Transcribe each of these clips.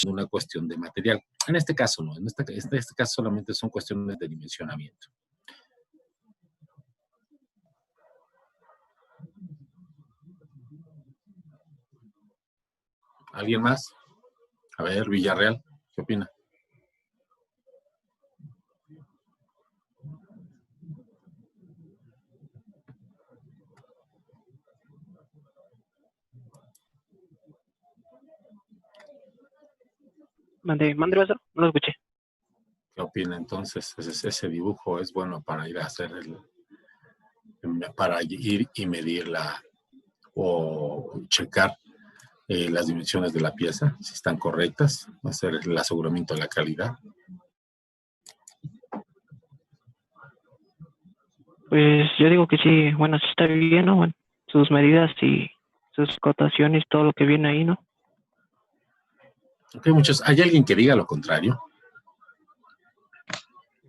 una cuestión de material. En este caso no, en este caso solamente son cuestiones de dimensionamiento. ¿Alguien más? A ver, Villarreal, ¿qué opina? Mande, maestro, no lo escuché. ¿Qué opina entonces? Ese dibujo es bueno para ir a hacer para ir y medirla o checar las dimensiones de la pieza, si están correctas, hacer el aseguramiento de la calidad. Pues yo digo que sí, bueno, sí está bien, ¿no? Bueno, sus medidas y sus cotaciones, todo lo que viene ahí, ¿no? Ok, muchos. ¿Hay alguien que diga lo contrario?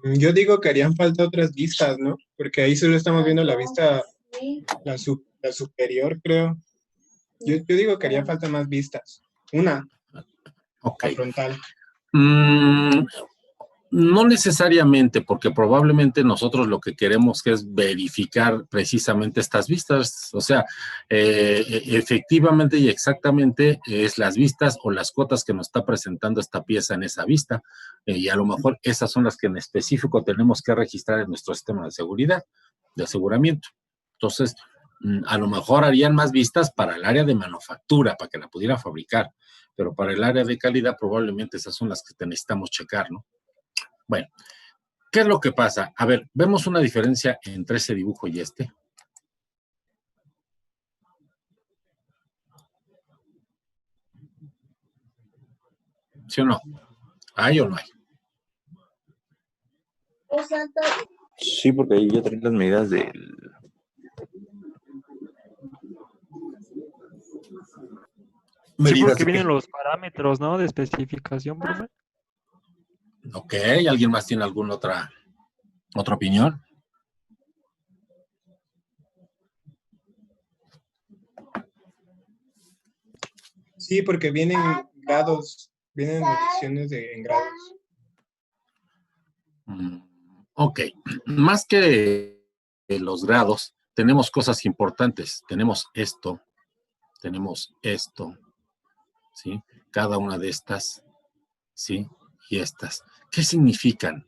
Yo digo que harían falta otras vistas, ¿no? Porque ahí solo estamos viendo la vista, la superior, creo. Yo digo que haría falta más vistas. Una, okay. La frontal. No necesariamente, porque probablemente nosotros lo que queremos es verificar precisamente estas vistas, o sea, efectivamente y exactamente es las vistas o las cotas que nos está presentando esta pieza en esa vista, y a lo mejor esas son las que en específico tenemos que registrar en nuestro sistema de seguridad, de aseguramiento. Entonces, a lo mejor harían más vistas para el área de manufactura, para que la pudiera fabricar, pero para el área de calidad probablemente esas son las que necesitamos checar, ¿no? Bueno, ¿qué es lo que pasa? A ver, ¿vemos una diferencia entre ese dibujo y este? ¿Sí o no? ¿Hay o no hay? Sí, porque ahí ya traen las medidas del... Sí, porque vienen los parámetros, ¿no? De especificación, profe. Ok, ¿alguien más tiene alguna otra opinión? Sí, porque vienen grados, vienen mediciones en grados. Ok, más que los grados, tenemos cosas importantes. Tenemos esto, ¿sí? Cada una de estas, ¿sí? Y estas. ¿Qué significan?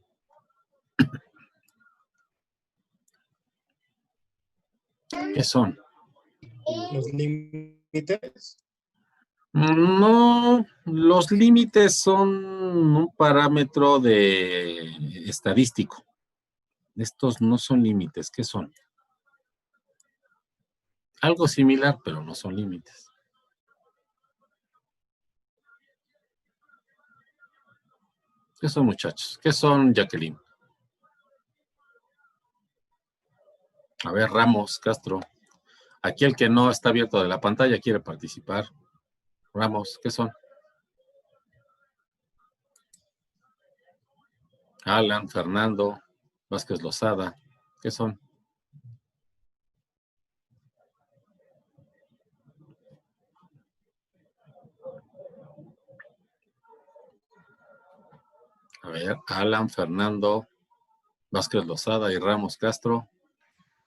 ¿Qué son? Los límites. No, los límites son un parámetro de estadístico. Estos no son límites, ¿qué son? Algo similar, pero no son límites. ¿Qué son, muchachos? ¿Qué son, Jacqueline? A ver, Ramos, Castro. Aquí el que no está abierto de la pantalla quiere participar. Ramos, ¿qué son? Alan, Fernando, Vázquez Lozada, ¿qué son? A ver, Alan, Fernando, Vázquez Lozada y Ramos Castro.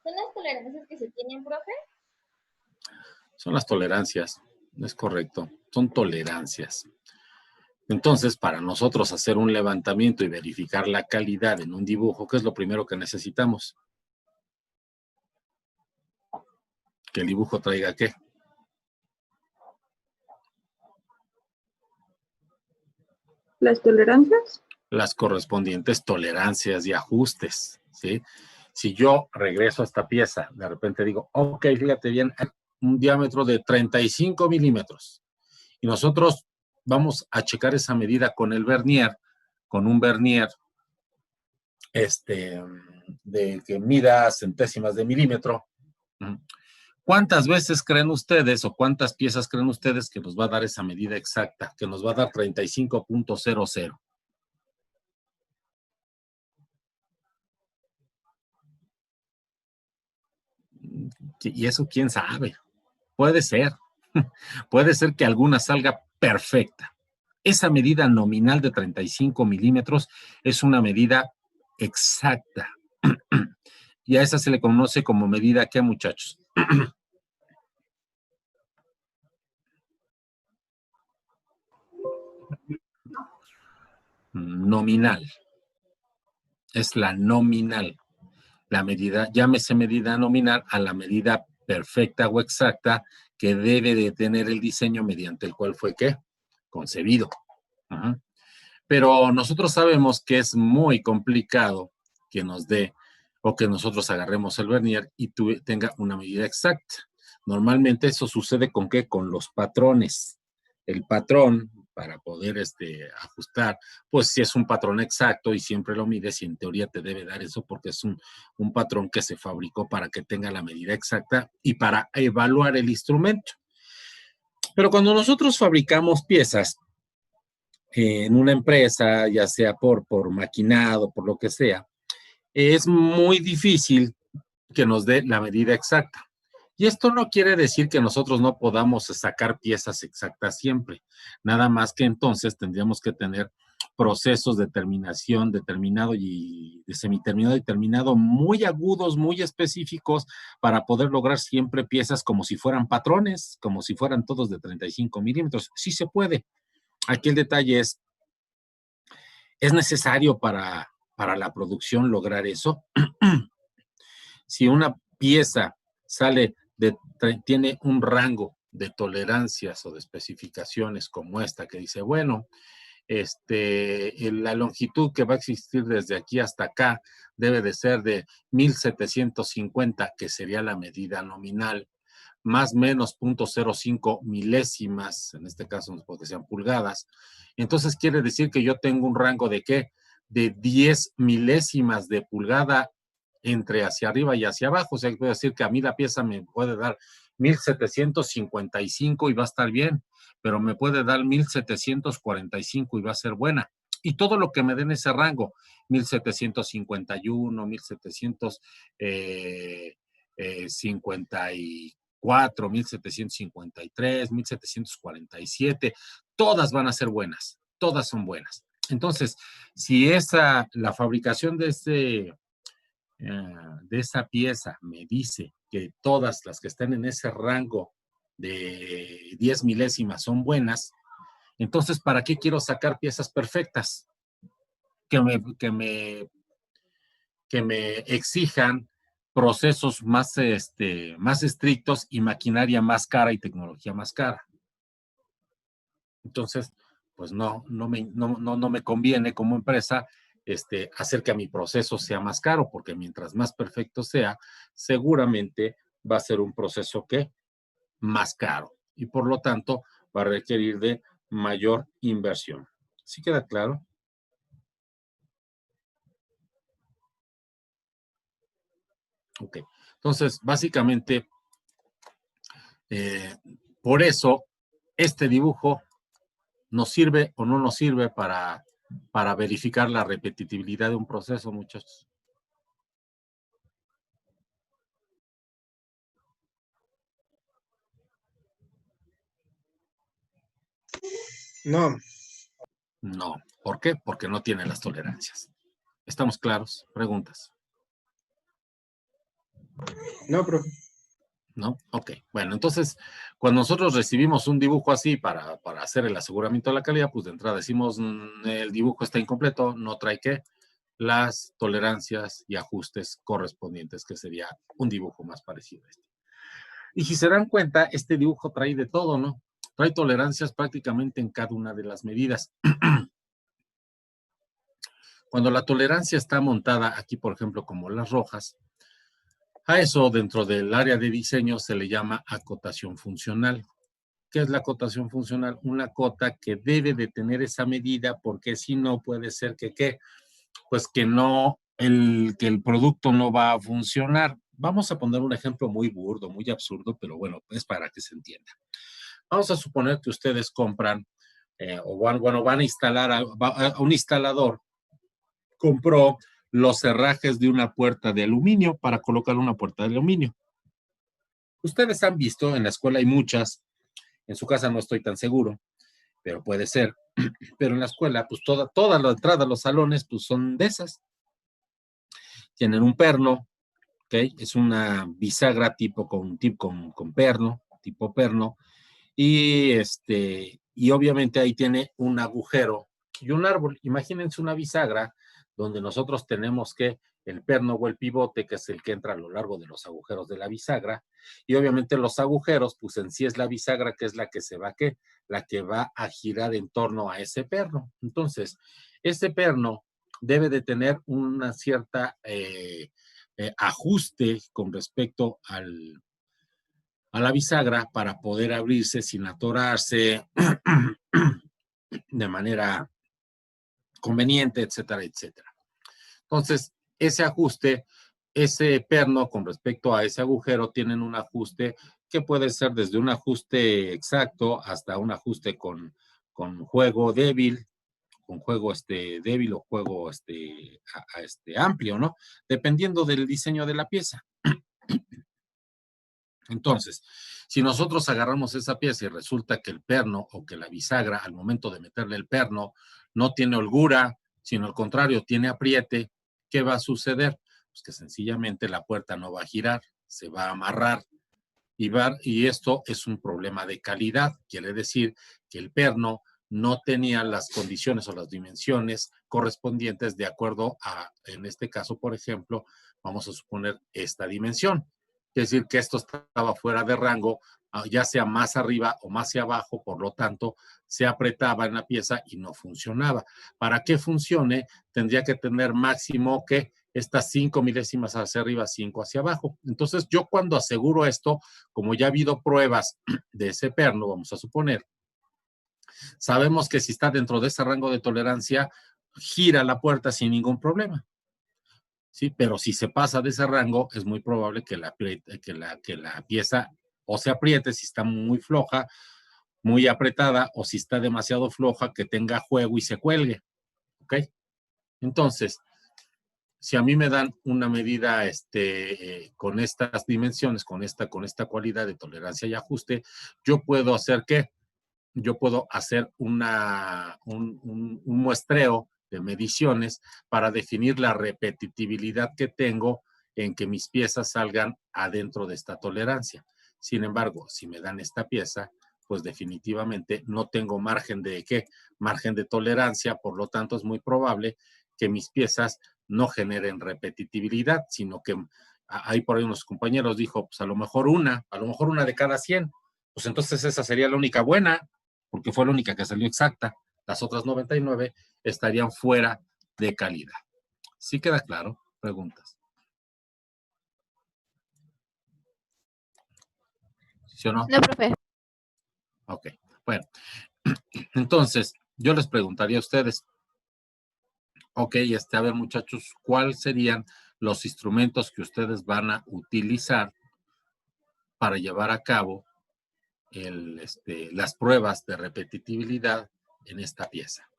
¿Son las tolerancias que se tienen, profe? Son las tolerancias, es correcto, son tolerancias. Entonces, para nosotros hacer un levantamiento y verificar la calidad en un dibujo, ¿qué es lo primero que necesitamos? Que el dibujo traiga ¿qué? ¿Las tolerancias? Las correspondientes tolerancias y ajustes, ¿sí? Si yo regreso a esta pieza, de repente digo, ok, fíjate bien, un diámetro de 35 milímetros. Y nosotros vamos a checar esa medida con el vernier, con un vernier de que mida centésimas de milímetro. ¿Cuántas veces creen ustedes o cuántas piezas creen ustedes que nos va a dar esa medida exacta, que nos va a dar 35.00? Y eso quién sabe. Puede ser. Puede ser que alguna salga perfecta Esa medida nominal de 35 milímetros es una medida exacta. Y a esa se le conoce como medida, ¿qué, muchachos? Nominal. Es la nominal. La medida, llámese medida nominal a la medida perfecta o exacta que debe de tener el diseño mediante el cual fue, ¿qué? Concebido. Ajá. Pero nosotros sabemos que es muy complicado que nos dé o que nosotros agarremos el vernier y tenga una medida exacta. Normalmente eso sucede con ¿qué? Con los patrones. El patrón, para poder ajustar, pues si es un patrón exacto y siempre lo mides y en teoría te debe dar eso porque es un patrón que se fabricó para que tenga la medida exacta y para evaluar el instrumento. Pero cuando nosotros fabricamos piezas en una empresa, ya sea por maquinado, por lo que sea, es muy difícil que nos dé la medida exacta. Y esto no quiere decir que nosotros no podamos sacar piezas exactas siempre. Nada más que entonces tendríamos que tener procesos de terminación, determinado y de semiterminado y terminado muy agudos, muy específicos para poder lograr siempre piezas como si fueran patrones, como si fueran todos de 35 milímetros. Sí se puede. Aquí el detalle es necesario para la producción lograr eso. Si una pieza tiene un rango de tolerancias o de especificaciones como esta que dice, bueno, la longitud que va a existir desde aquí hasta acá debe de ser de 1750, que sería la medida nominal, más menos 0.05 milésimas, en este caso porque sean pulgadas. Entonces quiere decir que yo tengo un rango de ¿qué? De 10 milésimas de pulgada entre hacia arriba y hacia abajo. O sea, puedo decir que a mí la pieza me puede dar 1755 y va a estar bien, pero me puede dar 1745 y va a ser buena. Y todo lo que me den ese rango, 1751, 1754, 1753, 1747, todas van a ser buenas, todas son buenas. Entonces, si la fabricación de esa pieza me dice que todas las que están en ese rango de 10 milésimas son buenas, entonces, ¿para qué quiero sacar piezas perfectas? Que me exijan procesos más estrictos y maquinaria más cara y tecnología más cara. Entonces, pues no me conviene como empresa hacer que mi proceso sea más caro, porque mientras más perfecto sea, seguramente va a ser un proceso que más caro y por lo tanto va a requerir de mayor inversión. ¿Sí queda claro? Ok. Entonces, básicamente, por eso este dibujo nos sirve o no nos sirve para verificar la repetitividad de un proceso, muchachos. No. No. ¿Por qué? Porque no tiene las tolerancias. ¿Estamos claros? ¿Preguntas? No, profe. ¿No? Ok. Bueno, entonces, cuando nosotros recibimos un dibujo así para hacer el aseguramiento de la calidad, pues de entrada decimos, el dibujo está incompleto, no trae ¿qué? Las tolerancias y ajustes correspondientes, que sería un dibujo más parecido a este. Y si se dan cuenta, este dibujo trae de todo, ¿no? Trae tolerancias prácticamente en cada una de las medidas. Cuando la tolerancia está montada aquí, por ejemplo, como las rojas, a eso dentro del área de diseño se le llama acotación funcional. ¿Qué es la acotación funcional? Una cota que debe de tener esa medida, porque si no puede ser que ¿qué? Pues que el producto no va a funcionar. Vamos a poner un ejemplo muy burdo, muy absurdo, pero bueno, es para que se entienda. Vamos a suponer que ustedes compran van a instalar a un instalador, compró los cerrajes de una puerta de aluminio para colocar una puerta de aluminio. Ustedes han visto, en la escuela hay muchas, en su casa no estoy tan seguro, pero puede ser. Pero en la escuela, pues toda la entrada a los salones, pues son de esas. Tienen un perno, ¿ok? Es una bisagra con perno, tipo perno, y obviamente ahí tiene un agujero y un árbol. Imagínense una bisagra donde nosotros tenemos que el perno o el pivote, que es el que entra a lo largo de los agujeros de la bisagra, y obviamente los agujeros, pues en sí es la bisagra, que es la que se va la que va a girar en torno a ese perno. Entonces, ese perno debe de tener una cierta ajuste con respecto a la bisagra para poder abrirse sin atorarse de manera conveniente, etcétera, etcétera. Entonces, ese ajuste, ese perno con respecto a ese agujero tienen un ajuste que puede ser desde un ajuste exacto hasta un ajuste con juego débil, con juego débil o juego amplio, ¿no? Dependiendo del diseño de la pieza. Entonces, si nosotros agarramos esa pieza y resulta que el perno o que la bisagra, al momento de meterle el perno, no tiene holgura, sino al contrario, tiene apriete, ¿qué va a suceder? Pues que sencillamente la puerta no va a girar, se va a amarrar y esto es un problema de calidad. Quiere decir que el perno no tenía las condiciones o las dimensiones correspondientes de acuerdo a, en este caso, por ejemplo, vamos a suponer esta dimensión. Es decir, que esto estaba fuera de rango, ya sea más arriba o más hacia abajo, por lo tanto, se apretaba en la pieza y no funcionaba. Para que funcione, tendría que tener máximo que estas 5 milésimas hacia arriba, 5 hacia abajo. Entonces, yo cuando aseguro esto, como ya ha habido pruebas de ese perno, vamos a suponer, sabemos que si está dentro de ese rango de tolerancia, gira la puerta sin ningún problema. Sí, pero si se pasa de ese rango, es muy probable que la pieza o se apriete si está muy floja, muy apretada, o si está demasiado floja, que tenga juego y se cuelgue. ¿Ok? Entonces, si a mí me dan una medida con estas dimensiones, con esta cualidad de tolerancia y ajuste, yo puedo hacer ¿qué? Yo puedo hacer un muestreo de mediciones para definir la repetitividad que tengo en que mis piezas salgan adentro de esta tolerancia. Sin embargo, si me dan esta pieza, pues definitivamente no tengo margen de ¿qué? Margen de tolerancia, por lo tanto es muy probable que mis piezas no generen repetitividad, sino que ahí por ahí unos compañeros dijo, pues a lo mejor una de cada 100. Pues entonces esa sería la única buena, porque fue la única que salió exacta. Las otras 99 estarían fuera de calidad. ¿Sí queda claro? Preguntas. ¿Sí o no? No, profe. Ok, bueno. Entonces, yo les preguntaría a ustedes, ok, a ver muchachos, ¿cuáles serían los instrumentos que ustedes van a utilizar para llevar a cabo las pruebas de repetitividad en esta pieza?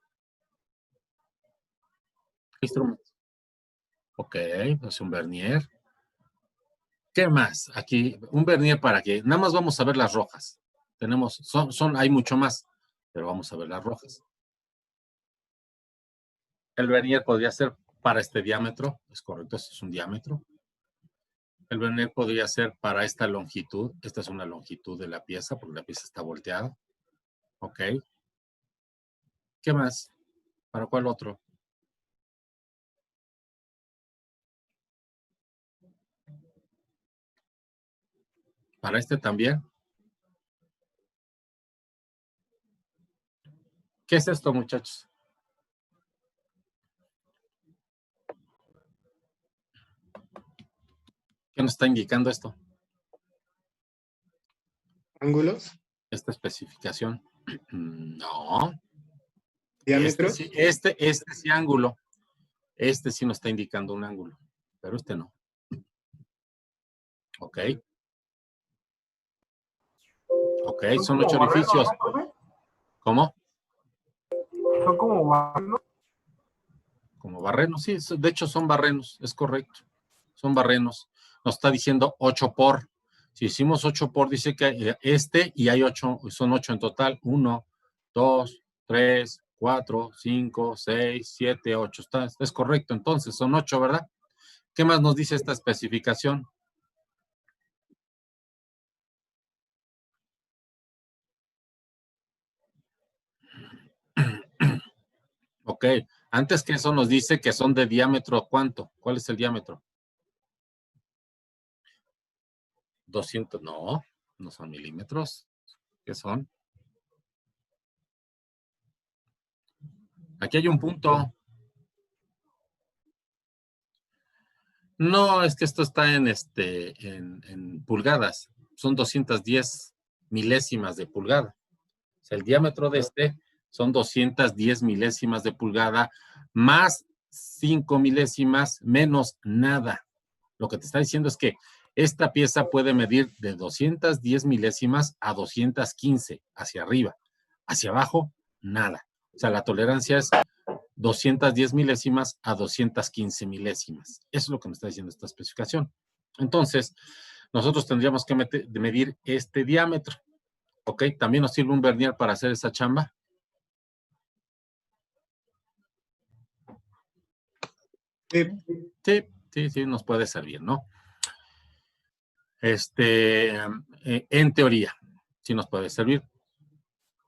¿Qué instrumentos? Ok, pues un vernier. ¿Qué más? Aquí, un vernier para que, nada más vamos a ver las rojas. Hay mucho más, pero vamos a ver las rojas. El vernier podría ser para este diámetro, es correcto, este es un diámetro. El vernier podría ser para esta longitud, esta es una longitud de la pieza, porque la pieza está volteada. Ok. ¿Qué más? ¿Para cuál otro? Para este también. ¿Qué es esto, muchachos? ¿Qué nos está indicando esto? ¿Ángulos? Esta especificación. No. ¿Diámetros? Este sí ángulo. Este sí nos está indicando un ángulo, pero este no. Ok. Ok, son 8 orificios. ¿Cómo? Son como barrenos. Como barrenos, sí, de hecho son barrenos, es correcto. Son barrenos. Nos está diciendo 8 por. Si hicimos 8 por, dice que y hay 8, son 8 en total. 1, 2, 3, 4, 5, 6, 7, 8. Es correcto, entonces son 8, ¿verdad? ¿Qué más nos dice esta especificación? Ok, antes que eso nos dice que son de diámetro, ¿cuánto? ¿Cuál es el diámetro? 200, no son milímetros. ¿Qué son? Aquí hay un punto. No, es que esto está en pulgadas. Son 210 milésimas de pulgada. O sea, el diámetro de son 210 milésimas de pulgada más 5 milésimas menos nada. Lo que te está diciendo es que esta pieza puede medir de 210 milésimas a 215 hacia arriba. Hacia abajo, nada. O sea, la tolerancia es 210 milésimas a 215 milésimas. Eso es lo que me está diciendo esta especificación. Entonces, nosotros tendríamos que medir este diámetro. ¿Ok? ¿También nos sirve un vernier para hacer esa chamba? Sí, nos puede servir, ¿no? En teoría, sí nos puede servir.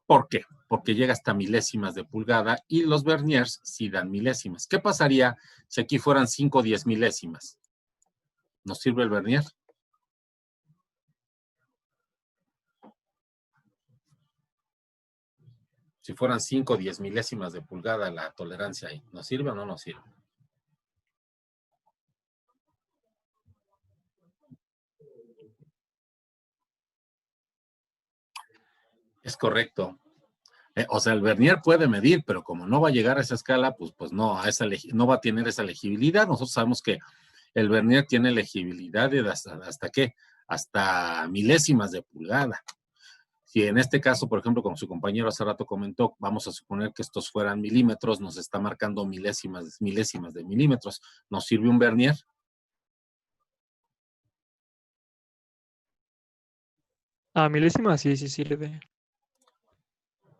¿Por qué? Porque llega hasta milésimas de pulgada y los verniers sí dan milésimas. ¿Qué pasaría si aquí fueran 5 o 10 milésimas? ¿Nos sirve el vernier? Si fueran 5 o 10 milésimas de pulgada la tolerancia ahí, ¿nos sirve o no nos sirve? Es correcto. O sea, el vernier puede medir, pero como no va a llegar a esa escala, pues no, no va a tener esa legibilidad. Nosotros sabemos que el vernier tiene legibilidad de ¿hasta qué? Hasta milésimas de pulgada. Si en este caso, por ejemplo, como su compañero hace rato comentó, vamos a suponer que estos fueran milímetros, nos está marcando milésimas de milímetros. ¿Nos sirve un vernier? Ah, milésimas, sí sirve.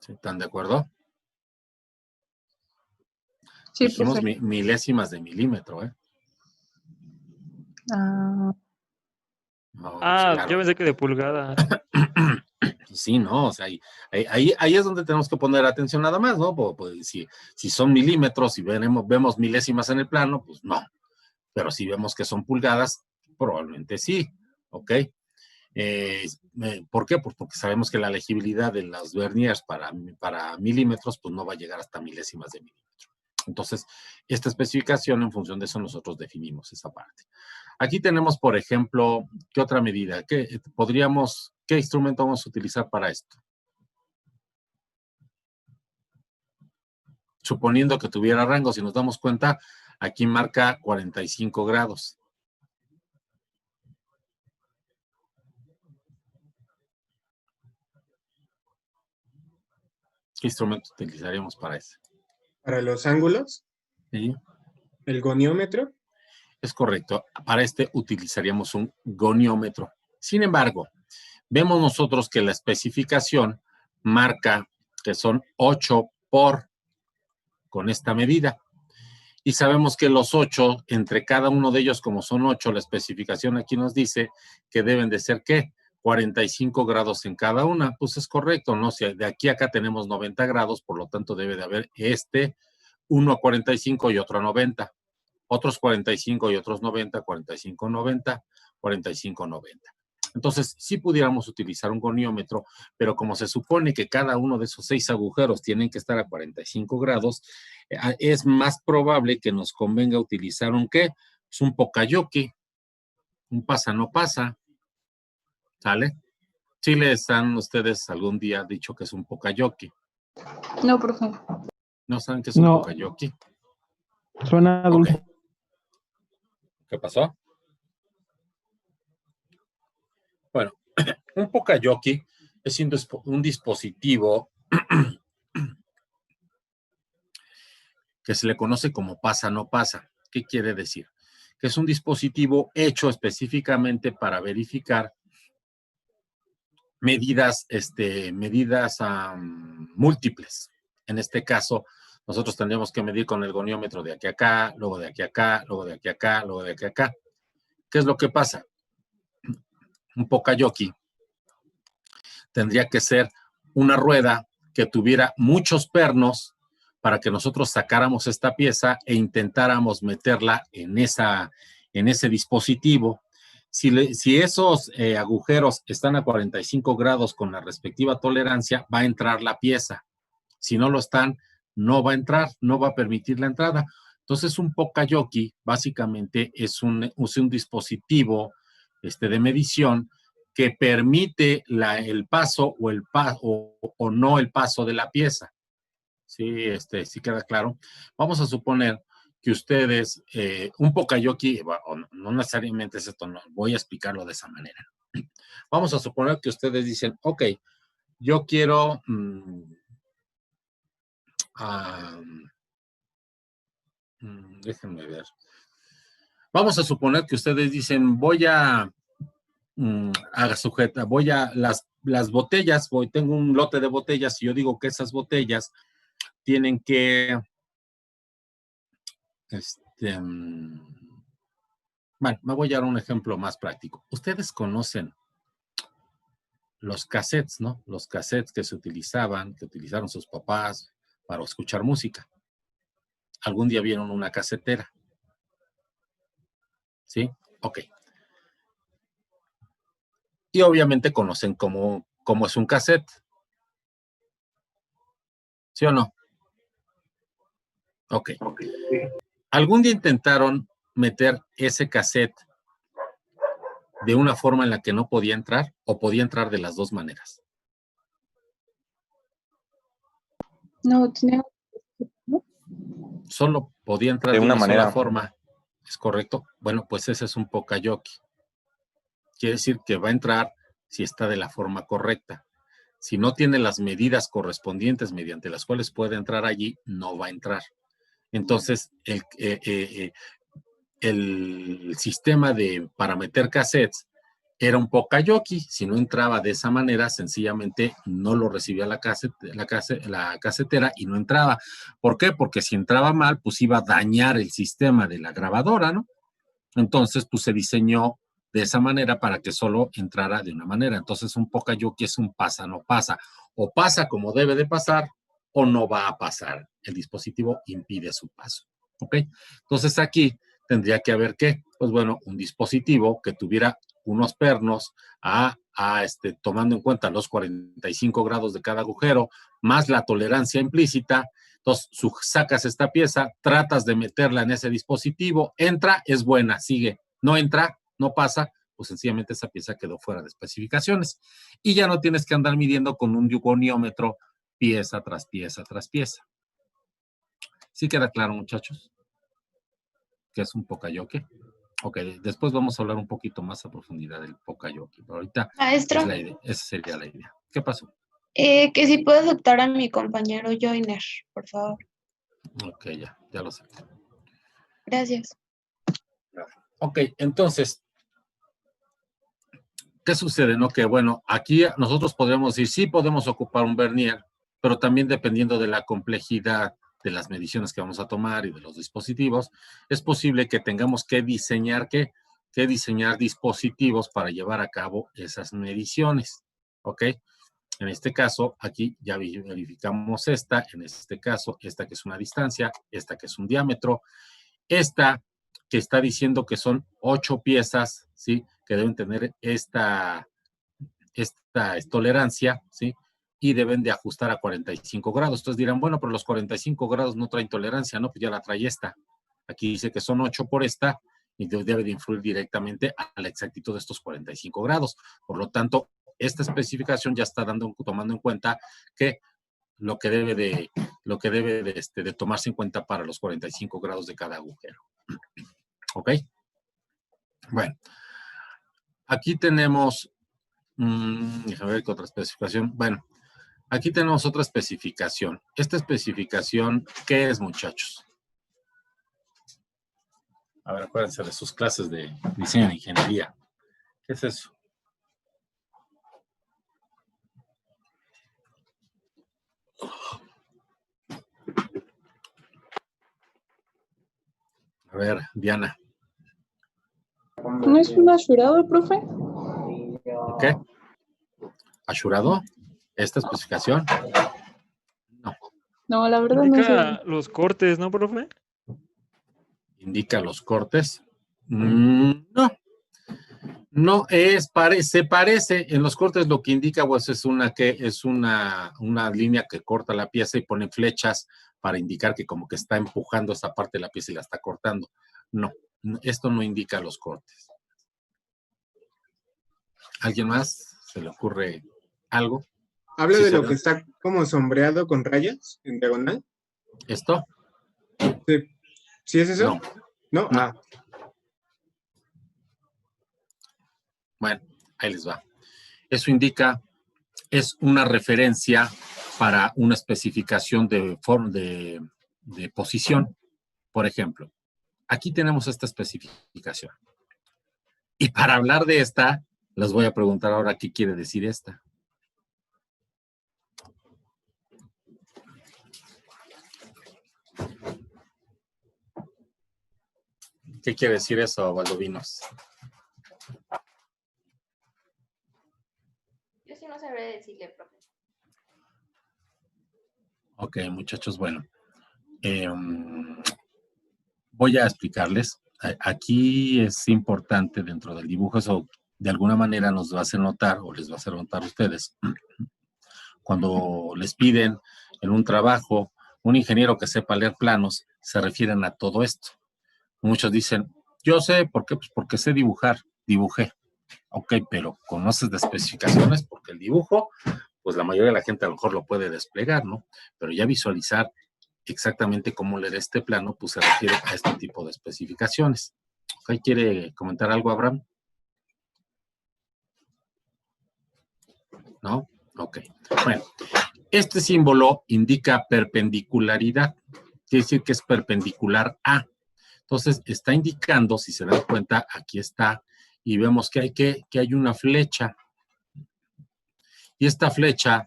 ¿Están de acuerdo? Sí, dijimos milésimas de milímetro, ¿eh? Ah, No, Yo pensé que de pulgada. Sí, ¿no? O sea, ahí es donde tenemos que poner atención nada más, ¿no? Pues, si son milímetros y vemos milésimas en el plano, pues no. Pero si vemos que son pulgadas, probablemente sí, ¿ok? ¿Por qué? Pues porque sabemos que la legibilidad de las verniers para milímetros, pues no va a llegar hasta milésimas de milímetro. Entonces, esta especificación, en función de eso, nosotros definimos esa parte. Aquí tenemos, por ejemplo, ¿qué otra medida? ¿Qué instrumento vamos a utilizar para esto? Suponiendo que tuviera rango, si nos damos cuenta, aquí marca 45 grados. ¿Qué instrumento utilizaríamos para eso? ¿Para los ángulos? ¿Sí? ¿El goniómetro? Es correcto. Para utilizaríamos un goniómetro. Sin embargo, vemos nosotros que la especificación marca que son 8 por con esta medida. Y sabemos que los 8, entre cada uno de ellos, como son 8, la especificación aquí nos dice que deben de ser, ¿qué? 45 grados en cada una. Pues es correcto, ¿no? Si de aquí a acá tenemos 90 grados, por lo tanto debe de haber uno a 45 y otro a 90. Otros 45 y otros 90, 45, 90, 45, 90. Entonces, sí pudiéramos utilizar un goniómetro, pero como se supone que cada uno de esos 6 agujeros tienen que estar a 45 grados, es más probable que nos convenga utilizar un ¿qué? Pues un pocayoke, un pasa no pasa, ¿sale? ¿Sí les han ustedes algún día dicho que es un pocayoke? no, profe. ¿No saben qué es un pocayoke? Suena dulce. Okay. ¿Qué pasó? Bueno, un pocayoke es un dispositivo que se le conoce como pasa no pasa. ¿Qué quiere decir? Que es un dispositivo hecho específicamente para verificar medidas múltiples. En este caso, nosotros tendríamos que medir con el goniómetro de aquí a acá, luego de aquí a acá, luego de aquí a acá, luego de aquí a acá. ¿Qué es lo que pasa? Un Poka-yoke tendría que ser una rueda que tuviera muchos pernos para que nosotros sacáramos esta pieza e intentáramos meterla en ese dispositivo. Si esos agujeros están a 45 grados con la respectiva tolerancia, va a entrar la pieza. Si no lo están, no va a entrar, no va a permitir la entrada. Entonces, un Poka-yoke básicamente es un dispositivo de medición que permite el paso o no el paso de la pieza. Sí, sí queda claro. Vamos a suponer que ustedes, un Poka-yoke, no necesariamente es esto, no, voy a explicarlo de esa manera. Vamos a suponer que ustedes dicen, ok, yo quiero déjenme ver. Vamos a suponer que ustedes dicen, voy a las botellas, tengo un lote de botellas y yo digo que esas botellas tienen que, bueno, me voy a dar un ejemplo más práctico. Ustedes conocen los cassettes, ¿no? Los cassettes que utilizaron sus papás para escuchar música. Algún día vieron una casetera. ¿Sí? Ok. Y obviamente conocen cómo es un cassette. ¿Sí o no? Ok. Algún día intentaron meter ese cassette de una forma en la que no podía entrar o podía entrar de las dos maneras. No, tenía... Solo podía entrar de una sola forma. ¿Es correcto? Bueno, pues ese es un Poka-yoke. Quiere decir que va a entrar si está de la forma correcta. Si no tiene las medidas correspondientes mediante las cuales puede entrar allí, no va a entrar. Entonces, el sistema para meter cassettes era un Poka-yoke. Si no entraba de esa manera, sencillamente no lo recibía la casetera y no entraba. ¿Por qué? Porque si entraba mal, pues iba a dañar el sistema de la grabadora, ¿no? Entonces, pues se diseñó de esa manera para que solo entrara de una manera. Entonces, un Poka-yoke es un pasa, no pasa. O pasa como debe de pasar o no va a pasar. El dispositivo impide su paso. ¿Ok? Entonces, aquí tendría que haber, ¿qué? Pues bueno, un dispositivo que tuviera unos pernos tomando en cuenta los 45 grados de cada agujero, más la tolerancia implícita. Entonces, sacas esta pieza, tratas de meterla en ese dispositivo, entra, es buena, sigue. No entra, no pasa, pues sencillamente esa pieza quedó fuera de especificaciones. Y ya no tienes que andar midiendo con un goniómetro pieza tras pieza tras pieza. ¿Sí queda claro, muchachos? Que es un Poka-yoke. Ok, después vamos a hablar un poquito más a profundidad del Poka-yoke. Pero ahorita, Maestro, esa sería la idea. ¿Qué pasó? que si puedo aceptar a mi compañero Joiner, por favor. Ok, ya lo sé. Gracias. Ok, entonces, ¿qué sucede? ¿No? Que bueno, aquí nosotros podríamos decir, sí podemos ocupar un vernier, pero también dependiendo de la complejidad de las mediciones que vamos a tomar y de los dispositivos, es posible que tengamos que diseñar dispositivos para llevar a cabo esas mediciones. ¿Ok? En este caso, aquí ya verificamos esta, en este caso, esta que es una distancia, esta que es un diámetro, esta que está diciendo que son 8 piezas, ¿sí? Que deben tener esta tolerancia, ¿sí? Y deben de ajustar a 45 grados. Entonces dirán, bueno, pero los 45 grados no traen tolerancia, ¿no? Pues ya la trae esta. Aquí dice que son 8 por esta y debe de influir directamente a la exactitud de estos 45 grados. Por lo tanto, esta especificación ya está tomando en cuenta que lo que debe de tomarse en cuenta para los 45 grados de cada agujero. ¿Ok? Bueno, aquí tenemos, déjame ver qué otra especificación. Bueno, aquí tenemos otra especificación. Esta especificación, ¿qué es, muchachos? A ver, acuérdense de sus clases de diseño de ingeniería. ¿Qué es eso? A ver, Diana. ¿No es un asurado, profe? ¿Qué? ¿Asurado? ¿Esta especificación? No. No, la verdad no sé. Indica los cortes, ¿no, profe? ¿Indica los cortes? No. No es, se parece. En los cortes lo que indica pues es una línea que corta la pieza y pone flechas para indicar que como que está empujando esa parte de la pieza y la está cortando. No, esto no indica los cortes. ¿Alguien más? ¿Se le ocurre algo? ¿Habla Sí, de lo que está como sombreado con rayas en diagonal? ¿Esto? Sí. ¿Sí es eso? No. ¿No? Bueno, ahí les va. Eso indica, es una referencia para una especificación de posición. Por ejemplo, aquí tenemos esta especificación. Y para hablar de esta, les voy a preguntar ahora qué quiere decir esta. ¿Qué quiere decir eso, Valdovinos? Yo sí no sabré decirle, profe. Ok, muchachos, bueno. Voy a explicarles. Aquí es importante dentro del dibujo, eso de alguna manera nos va a hacer notar, o les va a hacer notar a ustedes, cuando les piden en un trabajo un ingeniero que sepa leer planos, se refieren a todo esto. Muchos dicen, yo sé, ¿por qué? Pues porque sé dibujar, dibujé. Ok, pero ¿conoces de especificaciones? Porque el dibujo, pues la mayoría de la gente a lo mejor lo puede desplegar, ¿no? Pero ya visualizar exactamente cómo leer este plano, pues se refiere a este tipo de especificaciones. Ok, ¿quiere comentar algo, Abraham? ¿No? Ok. Bueno, este símbolo indica perpendicularidad. Quiere decir que es perpendicular a. Entonces, está indicando, si se dan cuenta, aquí está, y vemos que hay una flecha. Y esta flecha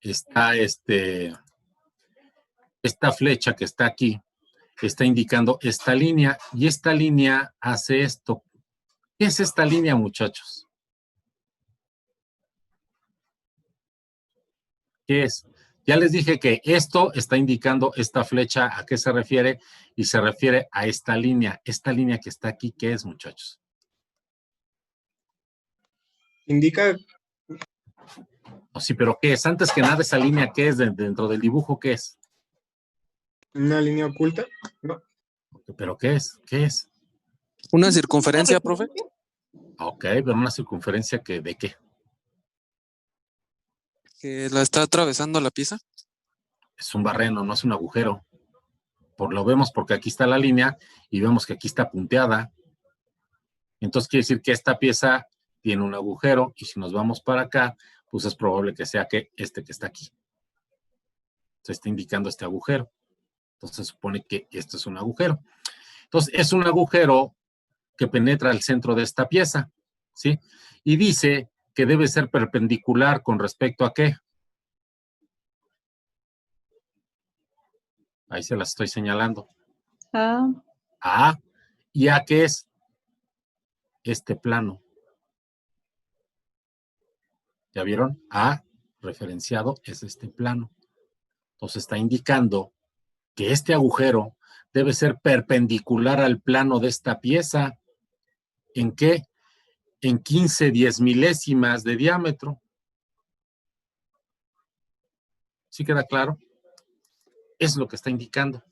está, esta flecha que está aquí, está indicando esta línea, y esta línea hace esto. ¿Qué es esta línea, muchachos? ¿Qué es? Ya les dije que esto está indicando esta flecha, ¿a qué se refiere? Y se refiere a esta línea. Esta línea que está aquí, ¿qué es, muchachos? Indica... Oh, sí, pero ¿qué es? Antes que nada, esa línea, ¿qué es dentro del dibujo? ¿Qué es? ¿Una línea oculta? No. ¿Pero qué es? ¿Qué es? ¿Una circunferencia, profe? Ok, pero una circunferencia que, ¿de qué? ¿Que la está atravesando la pieza? Es un barreno, no es un agujero. Lo vemos porque aquí está la línea y vemos que aquí está punteada. Entonces quiere decir que esta pieza tiene un agujero y si nos vamos para acá, pues es probable que sea que este que está aquí. Se está indicando este agujero. Entonces se supone que este es un agujero. Entonces es un agujero que penetra el centro de esta pieza, ¿sí? Y dice que debe ser perpendicular con respecto a ¿qué? Ahí se las estoy señalando. A. ¿Y A qué es? Este plano. ¿Ya vieron? A referenciado es este plano. Entonces está indicando que este agujero debe ser perpendicular al plano de esta pieza. ¿En qué? En 15 10 milésimas de diámetro. ¿Sí queda claro? Es lo que está indicando.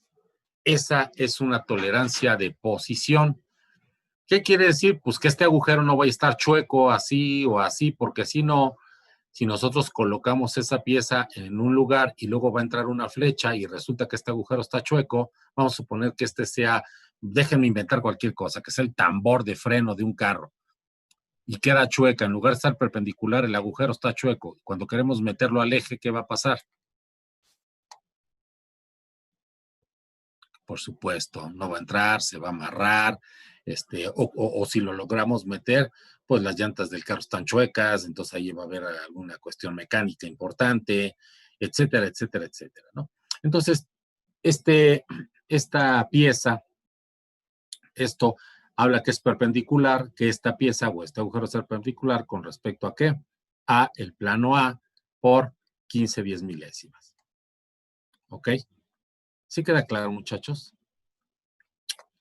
Esa es una tolerancia de posición. ¿Qué quiere decir? Pues que este agujero no va a estar chueco así o así, porque si no, si nosotros colocamos esa pieza en un lugar y luego va a entrar una flecha y resulta que este agujero está chueco, vamos a suponer que este sea, déjenme inventar cualquier cosa, que sea el tambor de freno de un carro y queda chueca, en lugar de estar perpendicular, el agujero está chueco. Cuando queremos meterlo al eje, ¿qué va a pasar? Por supuesto, no va a entrar, se va a amarrar, o si lo logramos meter, pues las llantas del carro están chuecas, entonces ahí va a haber alguna cuestión mecánica importante, etcétera, etcétera, etcétera, ¿no? Entonces, esta pieza, esto habla que es perpendicular, que esta pieza o este agujero es perpendicular con respecto a ¿qué? A el plano A por 15/10 milésimas. ¿Ok? ¿Sí queda claro, muchachos?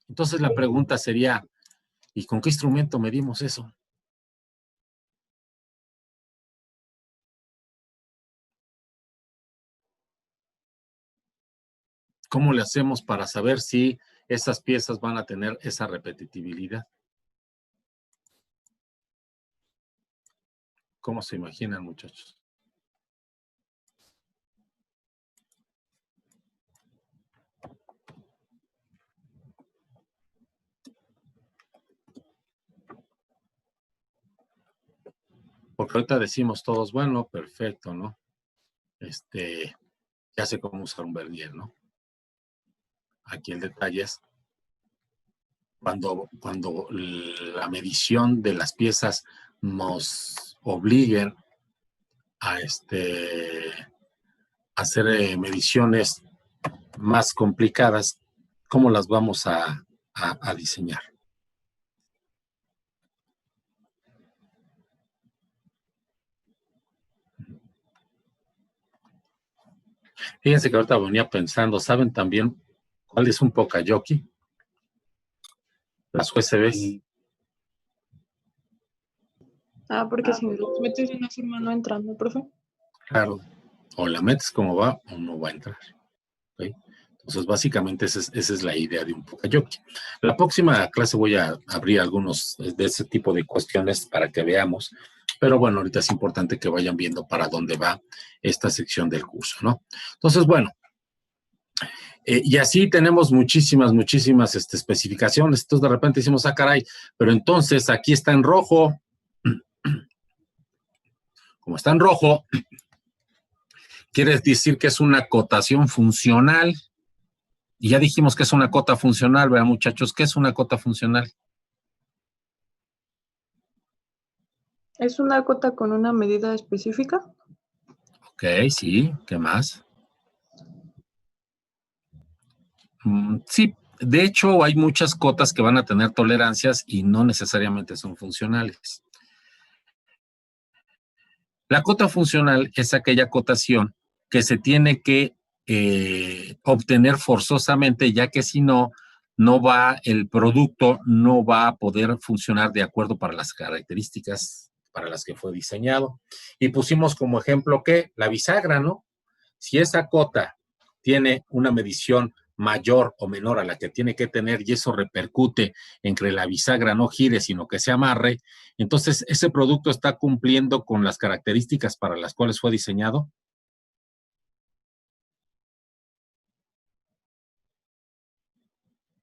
Entonces la pregunta sería, ¿y con qué instrumento medimos eso? ¿Cómo le hacemos para saber si esas piezas van a tener esa repetitividad? ¿Cómo se imaginan, muchachos? Porque ahorita decimos todos, bueno, perfecto, ¿no? Ya sé cómo usar un vernier, ¿no? Aquí el detalle es cuando la medición de las piezas nos obliguen a hacer mediciones más complicadas, ¿cómo las vamos a diseñar? Fíjense que ahorita venía pensando, ¿saben también cuál es un Poka-Yoke? Las USBs. Porque si los metes de una forma no entran, ¿no, profe? Claro, o la metes como va o no va a entrar. ¿Okay? Entonces, básicamente esa es la idea de un Poka-Yoke. La próxima clase voy a abrir algunos de ese tipo de cuestiones para que veamos, pero bueno, ahorita es importante que vayan viendo para dónde va esta sección del curso, ¿no? Entonces, bueno, y así tenemos muchísimas especificaciones. Entonces, de repente decimos, caray, pero entonces aquí está en rojo. Como está en rojo, quiere decir que es una cotación funcional. Y ya dijimos que es una cota funcional, ¿verdad, muchachos? ¿Qué es una cota funcional? ¿Es una cota con una medida específica? Ok, sí. ¿Qué más? Sí, de hecho hay muchas cotas que van a tener tolerancias y no necesariamente son funcionales. La cota funcional es aquella cotación que se tiene que obtener forzosamente, ya que si no, el producto no va a poder funcionar de acuerdo para las características para las que fue diseñado. Y pusimos como ejemplo que la bisagra, ¿no? Si esa cota tiene una medición mayor o menor a la que tiene que tener y eso repercute en que la bisagra no gire, sino que se amarre, entonces ese producto está cumpliendo con las características para las cuales fue diseñado.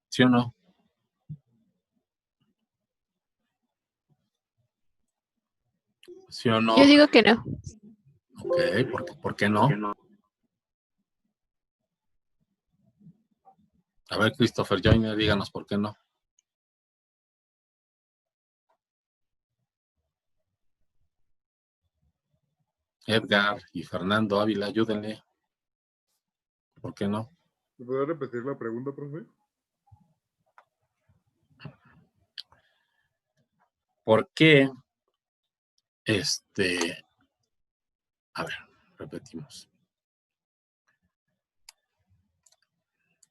¿Sí o no? ¿Sí o no? Yo digo que no. Ok, ¿por qué no? A ver, Christopher Joyner, díganos por qué no. Edgar y Fernando Ávila, ayúdenle. ¿Por qué no? ¿Me puede repetir la pregunta, profe? ¿Por qué? A ver, repetimos.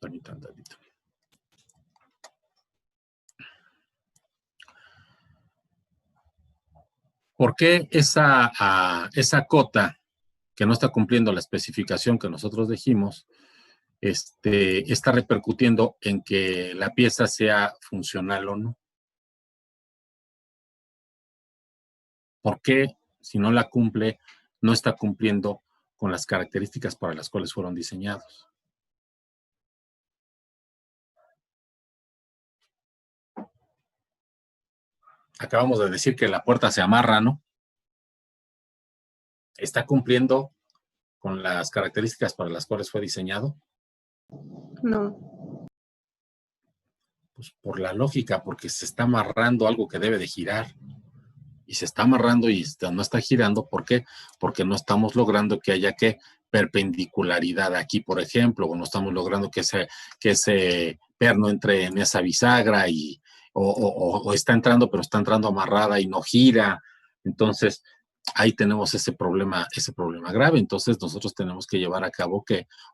Permítanme tantito. ¿Por qué esa cota que no está cumpliendo la especificación que nosotros dijimos, está repercutiendo en que la pieza sea funcional o no? ¿Por qué, si no la cumple, no está cumpliendo con las características para las cuales fueron diseñados? Acabamos de decir que la puerta se amarra, ¿no? ¿Está cumpliendo con las características para las cuales fue diseñado? No. Pues por la lógica, porque se está amarrando algo que debe de girar. Y se está amarrando y no está girando. ¿Por qué? Porque no estamos logrando que haya perpendicularidad aquí, por ejemplo, o no estamos logrando que ese perno entre en esa bisagra o está entrando, pero está entrando amarrada y no gira. Entonces, ahí tenemos ese problema grave. Entonces, nosotros tenemos que llevar a cabo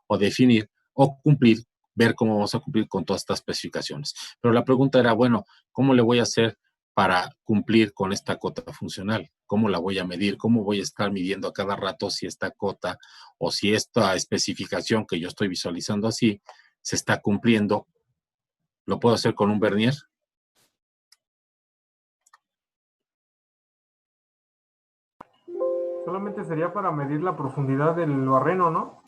o definir o cumplir, ver cómo vamos a cumplir con todas estas especificaciones. Pero la pregunta era, bueno, ¿cómo le voy a hacer para cumplir con esta cota funcional? ¿Cómo la voy a medir? ¿Cómo voy a estar midiendo a cada rato si esta cota o si esta especificación que yo estoy visualizando así se está cumpliendo? ¿Lo puedo hacer con un vernier? Solamente sería para medir la profundidad del barreno, ¿no?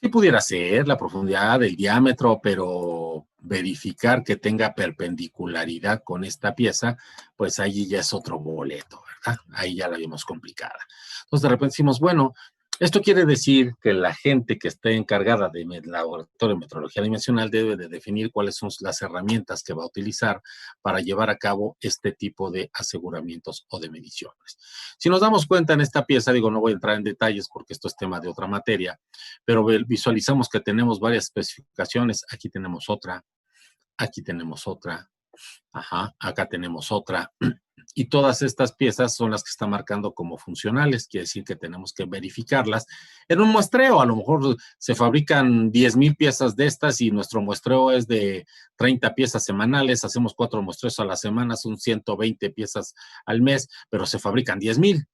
Sí pudiera ser la profundidad, el diámetro, pero verificar que tenga perpendicularidad con esta pieza, pues ahí ya es otro boleto, ¿verdad? Ahí ya la vimos complicada. Entonces de repente decimos, bueno, esto quiere decir que la gente que esté encargada del laboratorio de metrología dimensional debe de definir cuáles son las herramientas que va a utilizar para llevar a cabo este tipo de aseguramientos o de mediciones. Si nos damos cuenta en esta pieza, digo, no voy a entrar en detalles porque esto es tema de otra materia, pero visualizamos que tenemos varias especificaciones. Aquí tenemos otra, aquí tenemos otra, acá tenemos otra. Y todas estas piezas son las que están marcando como funcionales, quiere decir que tenemos que verificarlas en un muestreo. A lo mejor se fabrican 10,000 piezas de estas y nuestro muestreo es de 30 piezas semanales, hacemos 4 muestreos a la semana, son 120 piezas al mes, pero se fabrican 10,000.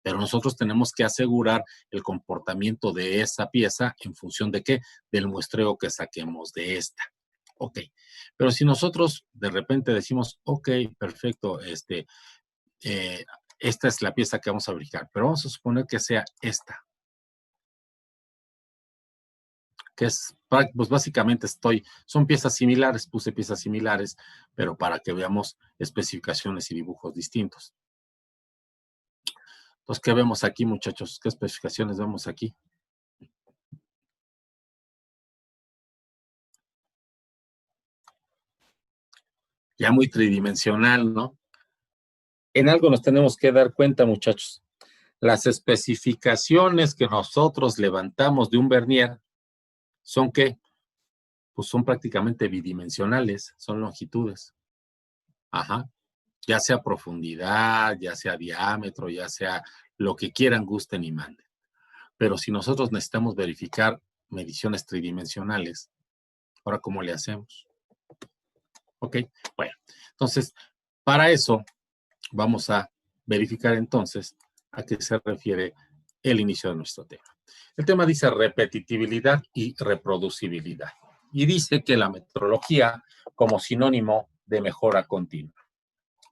Pero nosotros tenemos que asegurar el comportamiento de esa pieza en función de ¿qué? Del muestreo que saquemos de esta. Ok, pero si nosotros de repente decimos, ok, perfecto, esta es la pieza que vamos a fabricar, pero vamos a suponer que sea esta. Que es, pues básicamente son piezas similares, puse piezas similares, pero para que veamos especificaciones y dibujos distintos. Entonces, ¿qué vemos aquí, muchachos? ¿Qué especificaciones vemos aquí? Ya muy tridimensional, ¿no? En algo nos tenemos que dar cuenta, muchachos. Las especificaciones que nosotros levantamos de un vernier son ¿qué? Pues son prácticamente bidimensionales, son longitudes. Ya sea profundidad, ya sea diámetro, ya sea lo que quieran, gusten y manden. Pero si nosotros necesitamos verificar mediciones tridimensionales, ¿ahora cómo le hacemos? Ok, bueno, entonces, para eso vamos a verificar entonces a qué se refiere el inicio de nuestro tema. El tema dice repetitividad y reproducibilidad. Y dice que la metrología como sinónimo de mejora continua.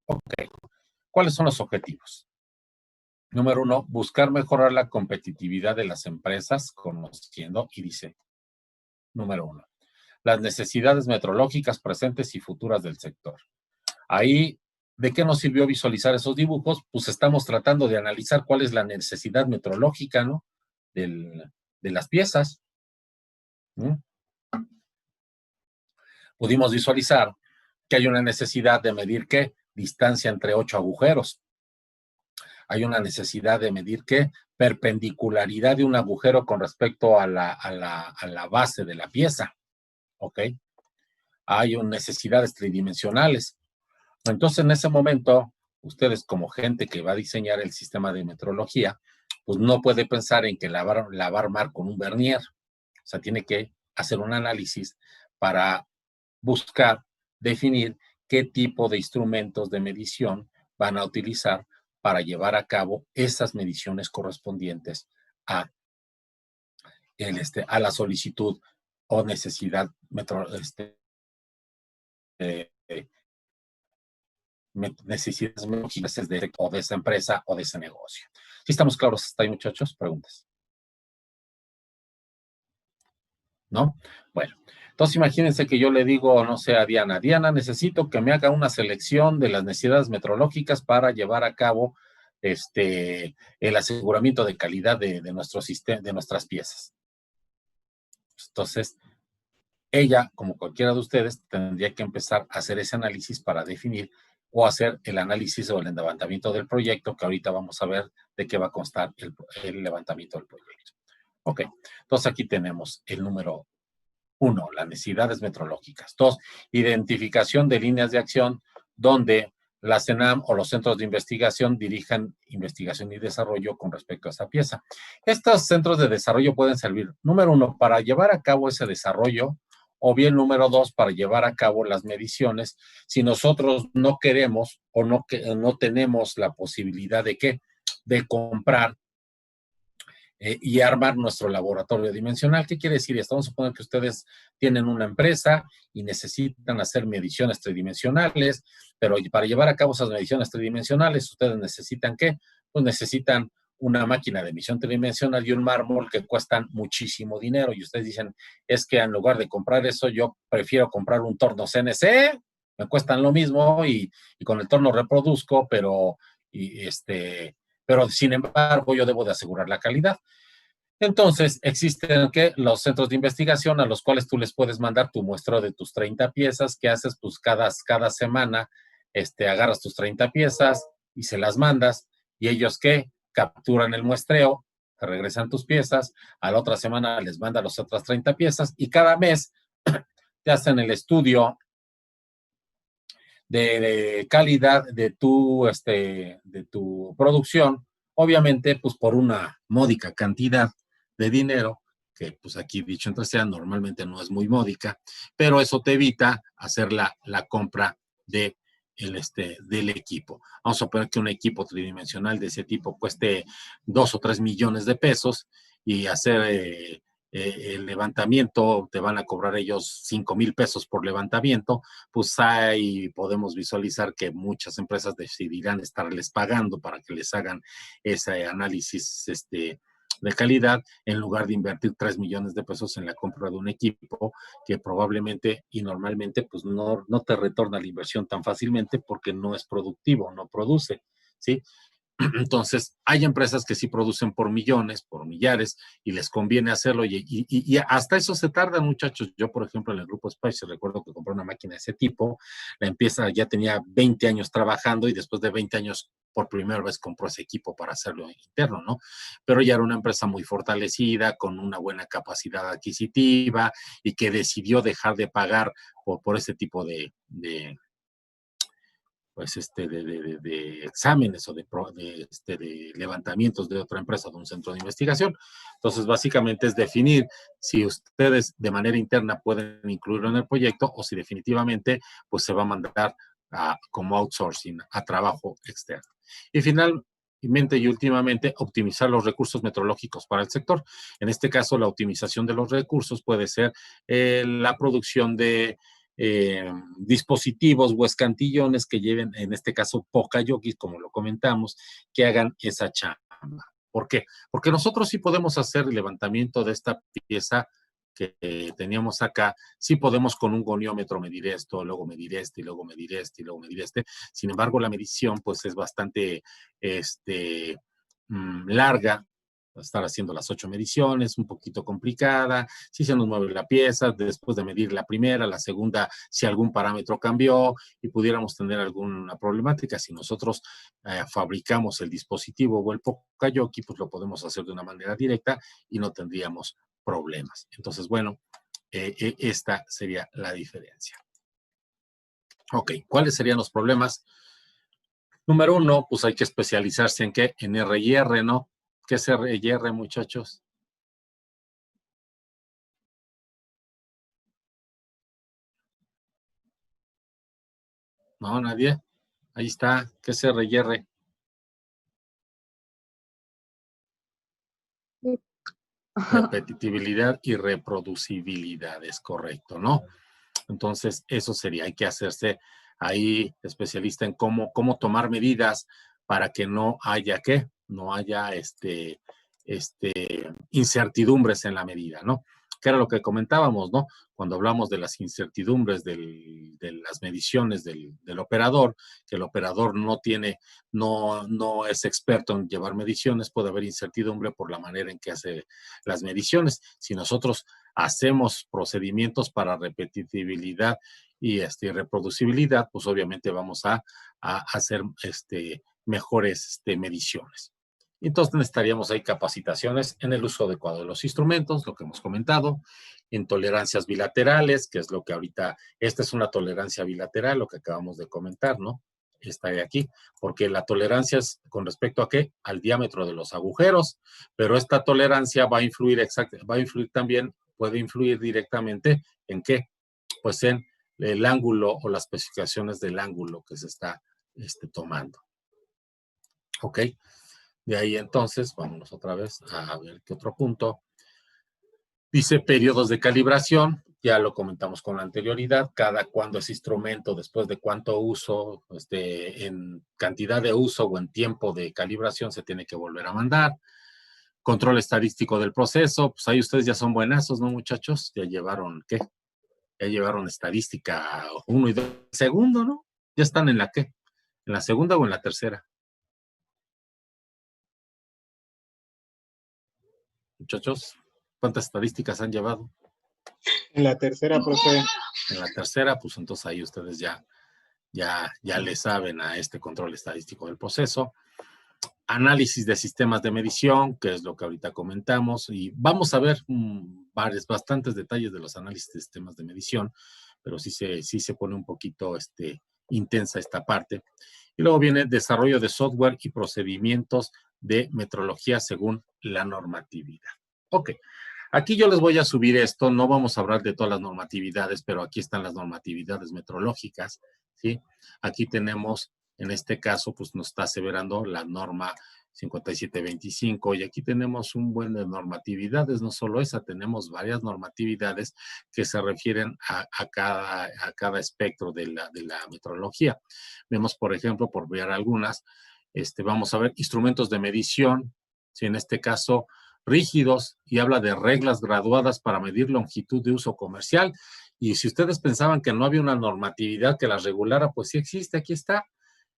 Ok, ¿cuáles son los objetivos? Número 1, buscar mejorar la competitividad de las empresas, conociendo, y dice, número 1, las necesidades metrológicas presentes y futuras del sector. Ahí, ¿de qué nos sirvió visualizar esos dibujos? Pues estamos tratando de analizar cuál es la necesidad metrológica, ¿no? De las piezas. Pudimos visualizar que hay una necesidad de medir ¿qué? Distancia entre 8 agujeros. Hay una necesidad de medir ¿qué? Perpendicularidad de un agujero con respecto a la base de la pieza. ¿Ok? Hay necesidades tridimensionales. Entonces, en ese momento, ustedes como gente que va a diseñar el sistema de metrología, pues no puede pensar en que la va a armar con un vernier. O sea, tiene que hacer un análisis para buscar, definir qué tipo de instrumentos de medición van a utilizar para llevar a cabo esas mediciones correspondientes a la solicitud o necesidad necesidades o de esa empresa o de ese negocio. ¿Sí estamos claros hasta ahí, muchachos? Preguntas. ¿No? Bueno, entonces imagínense que yo le digo, no sé, a Diana, necesito que me haga una selección de las necesidades metrológicas para llevar a cabo el aseguramiento de calidad de nuestro sistema, de nuestras piezas. Entonces, ella, como cualquiera de ustedes, tendría que empezar a hacer ese análisis para definir o hacer el análisis o el levantamiento del proyecto, que ahorita vamos a ver de qué va a constar el levantamiento del proyecto. Ok, entonces aquí tenemos el número 1, las necesidades metrológicas. 2, identificación de líneas de acción donde la CENAM o los centros de investigación dirijan investigación y desarrollo con respecto a esa pieza. Estos centros de desarrollo pueden servir, número 1, para llevar a cabo ese desarrollo, o bien número 2, para llevar a cabo las mediciones, si nosotros no queremos o no tenemos la posibilidad de comprar y armar nuestro laboratorio dimensional. ¿Qué quiere decir esto? Vamos a suponer que ustedes tienen una empresa y necesitan hacer mediciones tridimensionales, pero para llevar a cabo esas mediciones tridimensionales, ustedes necesitan ¿qué? Pues necesitan una máquina de emisión tridimensional y un mármol que cuestan muchísimo dinero. Y ustedes dicen, es que en lugar de comprar eso, yo prefiero comprar un torno CNC, me cuestan lo mismo y con el torno reproduzco, pero sin embargo yo debo de asegurar la calidad. Entonces, existen los centros de investigación a los cuales tú les puedes mandar tu muestreo de tus 30 piezas, que haces pues cada semana, agarras tus 30 piezas y se las mandas, y ellos capturan el muestreo, te regresan tus piezas, a la otra semana les mandan las otras 30 piezas, y cada mes te hacen el estudio de calidad de tu producción, obviamente pues por una módica cantidad de dinero, que pues aquí dicho entre sea, normalmente no es muy módica, pero eso te evita hacer la compra del equipo. Vamos a poner que un equipo tridimensional de ese tipo cueste 2 o 3 millones de pesos, y hacer el levantamiento, te van a cobrar ellos 5,000 pesos por levantamiento, pues ahí podemos visualizar que muchas empresas decidirán estarles pagando para que les hagan ese análisis de calidad, en lugar de invertir 3 millones de pesos en la compra de un equipo que probablemente y normalmente pues no te retorna la inversión tan fácilmente porque no es productivo, no produce, ¿sí? Entonces, hay empresas que sí producen por millones, por millares, y les conviene hacerlo, y hasta eso se tardan, muchachos. Yo, por ejemplo, en el grupo Spice, recuerdo que compré una máquina de ese tipo, ya tenía 20 años trabajando, y después de 20 años, por primera vez compró ese equipo para hacerlo interno, ¿no? Pero ya era una empresa muy fortalecida, con una buena capacidad adquisitiva, y que decidió dejar de pagar por ese tipo de exámenes o de levantamientos de otra empresa, de un centro de investigación. Entonces, básicamente es definir si ustedes de manera interna pueden incluirlo en el proyecto, o si definitivamente pues se va a mandar como outsourcing, a trabajo externo. Y finalmente y últimamente, optimizar los recursos metrológicos para el sector. En este caso, la optimización de los recursos puede ser la producción de dispositivos o escantillones que lleven, en este caso, pokayokis, como lo comentamos, que hagan esa chamba. ¿Por qué? Porque nosotros sí podemos hacer el levantamiento de esta pieza que teníamos acá, sí podemos con un goniómetro medir esto, luego medir este, y luego medir este, y luego medir este. Sin embargo, la medición pues es bastante larga. Estar haciendo las 8 mediciones, un poquito complicada, si se nos mueve la pieza, después de medir la primera, la segunda, si algún parámetro cambió y pudiéramos tener alguna problemática. Si nosotros fabricamos el dispositivo o el pokayoki, pues lo podemos hacer de una manera directa y no tendríamos problemas. Entonces, bueno, esta sería la diferencia. Ok, ¿cuáles serían los problemas? Número 1, pues hay que especializarse en ¿qué? En R&R, ¿no? ¿Qué es R&R, muchachos? No, nadie. Ahí está. ¿Qué es R&R? Repetitividad y reproducibilidad, es correcto, ¿no? Entonces, eso sería, hay que hacerse ahí especialista en cómo tomar medidas para que no haya no haya incertidumbres en la medida, ¿no? que era lo que comentábamos, ¿no? Cuando hablamos de las incertidumbres de las mediciones del operador, que el operador no es experto en llevar mediciones, puede haber incertidumbre por la manera en que hace las mediciones. Si nosotros hacemos procedimientos para repetibilidad y reproducibilidad, pues obviamente vamos a hacer mejores mediciones. Entonces necesitaríamos ahí capacitaciones en el uso adecuado de los instrumentos, lo que hemos comentado, en tolerancias bilaterales, que es lo que ahorita, esta es una tolerancia bilateral, lo que acabamos de comentar, ¿no? Está de aquí, porque la tolerancia es con respecto a ¿qué? Al diámetro de los agujeros, pero esta tolerancia va a influir también, puede influir directamente ¿en qué? Pues en el ángulo o las especificaciones del ángulo que se está tomando. ¿Ok? De ahí entonces, vámonos otra vez a ver qué otro punto. Dice periodos de calibración, ya lo comentamos con la anterioridad, cada cuándo ese instrumento, después de cuánto uso, en cantidad de uso o en tiempo de calibración se tiene que volver a mandar. Control estadístico del proceso, pues ahí ustedes ya son buenazos, ¿no, muchachos? Ya llevaron, ¿qué? Ya llevaron estadística 1 y 2, segundo, ¿no? Ya están en la ¿qué? ¿En la segunda o en la tercera? Muchachos, ¿cuántas estadísticas han llevado? En la tercera, profe. En la tercera, pues entonces ahí ustedes ya le saben a este control estadístico del proceso. Análisis de sistemas de medición, que es lo que ahorita comentamos, y vamos a ver bastantes detalles de los análisis de sistemas de medición, pero sí se pone un poquito intensa esta parte. Y luego viene desarrollo de software y procedimientos de metrología según la normatividad. Ok, aquí yo les voy a subir esto, no vamos a hablar de todas las normatividades, pero aquí están las normatividades metrológicas, ¿sí? Aquí tenemos, en este caso, pues nos está aseverando la norma 5725 y aquí tenemos un buen de normatividades, no solo esa, tenemos varias normatividades que se refieren a cada espectro de la metrología. Vemos, por ejemplo, por ver algunas, vamos a ver instrumentos de medición, si en este caso rígidos, y habla de reglas graduadas para medir longitud de uso comercial, y si ustedes pensaban que no había una normatividad que las regulara, pues sí existe, aquí está.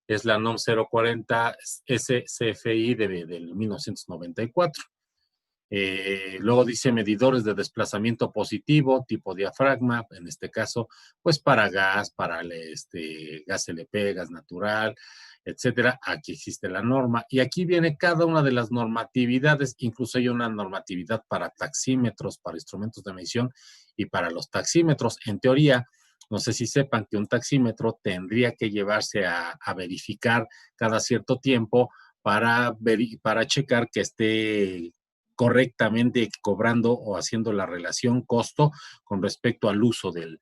Es la NOM 040 SCFI del 1994. Luego dice medidores de desplazamiento positivo, tipo diafragma, en este caso, pues para gas, para gas LP, gas natural, etcétera. Aquí existe la norma. Y aquí viene cada una de las normatividades, incluso hay una normatividad para taxímetros, para instrumentos de medición y para los taxímetros. En teoría, no sé si sepan que un taxímetro tendría que llevarse a verificar cada cierto tiempo para checar que esté correctamente cobrando o haciendo la relación costo con respecto al uso del,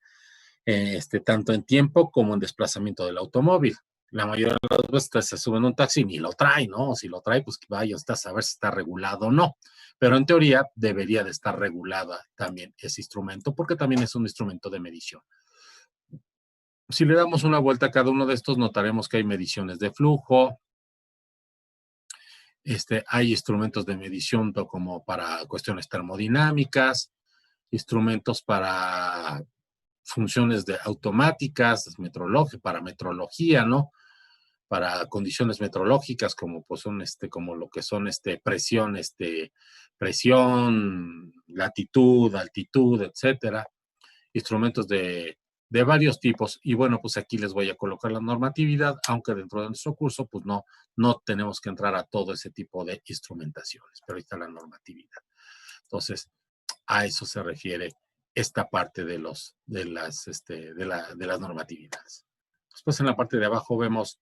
tanto en tiempo como en desplazamiento del automóvil. La mayoría de las veces se sube en un taxi y ni lo trae, ¿no? Si lo trae, pues vaya usted a saber si está regulado o no. Pero en teoría debería de estar regulada también ese instrumento porque también es un instrumento de medición. Si le damos una vuelta a cada uno de estos, notaremos que hay mediciones de flujo, hay instrumentos de medición como para cuestiones termodinámicas, instrumentos para funciones automáticas, para metrología, ¿no? Para condiciones metrológicas como pues son como lo que son presión, latitud, altitud, etcétera. Instrumentos de varios tipos. Y bueno, pues aquí les voy a colocar la normatividad, aunque dentro de nuestro curso, pues no tenemos que entrar a todo ese tipo de instrumentaciones, pero ahí está la normatividad. Entonces, a eso se refiere esta parte de las normatividades. Después en la parte de abajo vemos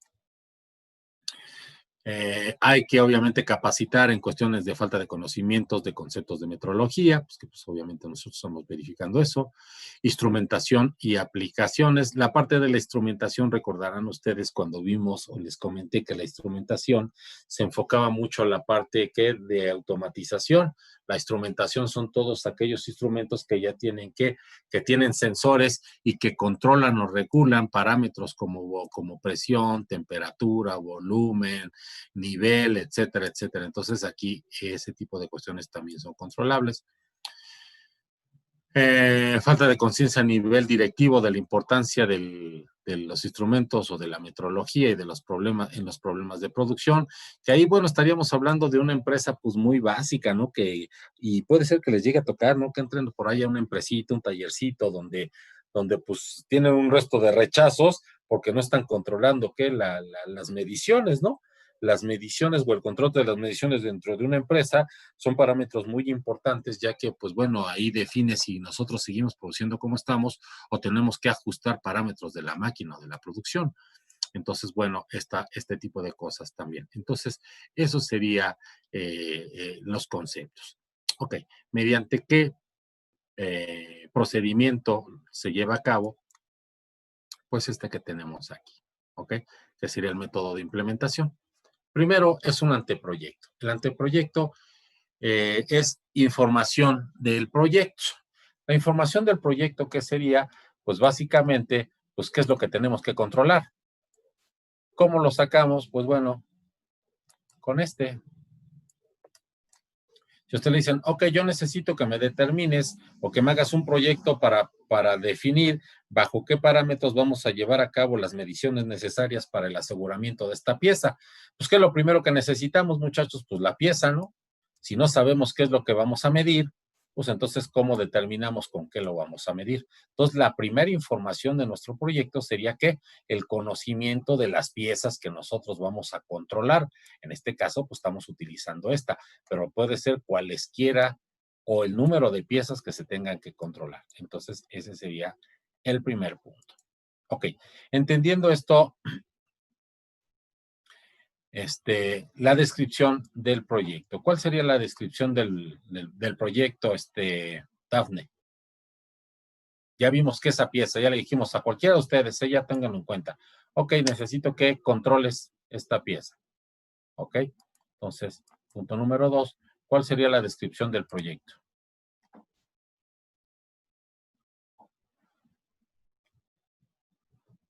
hay que obviamente capacitar en cuestiones de falta de conocimientos de conceptos de metrología, pues que pues obviamente nosotros estamos verificando eso. Instrumentación y aplicaciones. La parte de la instrumentación, recordarán ustedes cuando vimos o les comenté que la instrumentación se enfocaba mucho a la parte de automatización. La instrumentación son todos aquellos instrumentos que ya tienen que tienen sensores y que controlan o regulan parámetros como presión, temperatura, volumen, nivel, etcétera, etcétera. Entonces aquí ese tipo de cuestiones también son controlables. Falta de conciencia a nivel directivo de la importancia de los instrumentos o de la metrología y de los problemas de producción, que ahí, bueno, estaríamos hablando de una empresa pues muy básica, ¿no? Y puede ser que les llegue a tocar, ¿no? Que entren por ahí a una empresita, un tallercito, donde pues tienen un resto de rechazos porque no están controlando las mediciones, ¿no? Las mediciones o el control de las mediciones dentro de una empresa son parámetros muy importantes, ya que, pues bueno, ahí define si nosotros seguimos produciendo como estamos o tenemos que ajustar parámetros de la máquina o de la producción. Entonces, bueno, este tipo de cosas también. Entonces, eso sería los conceptos. Ok, ¿mediante qué procedimiento se lleva a cabo? Pues este que tenemos aquí, ¿ok? Que sería el método de implementación. Primero es un anteproyecto. El anteproyecto es información del proyecto. La información del proyecto, ¿qué sería? Pues básicamente, pues qué es lo que tenemos que controlar. ¿Cómo lo sacamos? Pues bueno, con este. Si usted le dicen, ok, yo necesito que me determines o que me hagas un proyecto para definir bajo qué parámetros vamos a llevar a cabo las mediciones necesarias para el aseguramiento de esta pieza. Pues, ¿qué es lo primero que necesitamos, muchachos? Pues la pieza, ¿no? Si no sabemos qué es lo que vamos a medir, pues entonces, ¿cómo determinamos con qué lo vamos a medir? Entonces, la primera información de nuestro proyecto sería que el conocimiento de las piezas que nosotros vamos a controlar. En este caso, pues estamos utilizando esta, pero puede ser cualesquiera o el número de piezas que se tengan que controlar. Entonces, ese sería el primer punto. Ok, entendiendo esto, la descripción del proyecto. ¿Cuál sería la descripción del proyecto, Dafne? Ya vimos que esa pieza, ya le dijimos a cualquiera de ustedes, ya ténganlo en cuenta. Ok, necesito que controles esta pieza. Ok, entonces, punto número 2, ¿cuál sería la descripción del proyecto?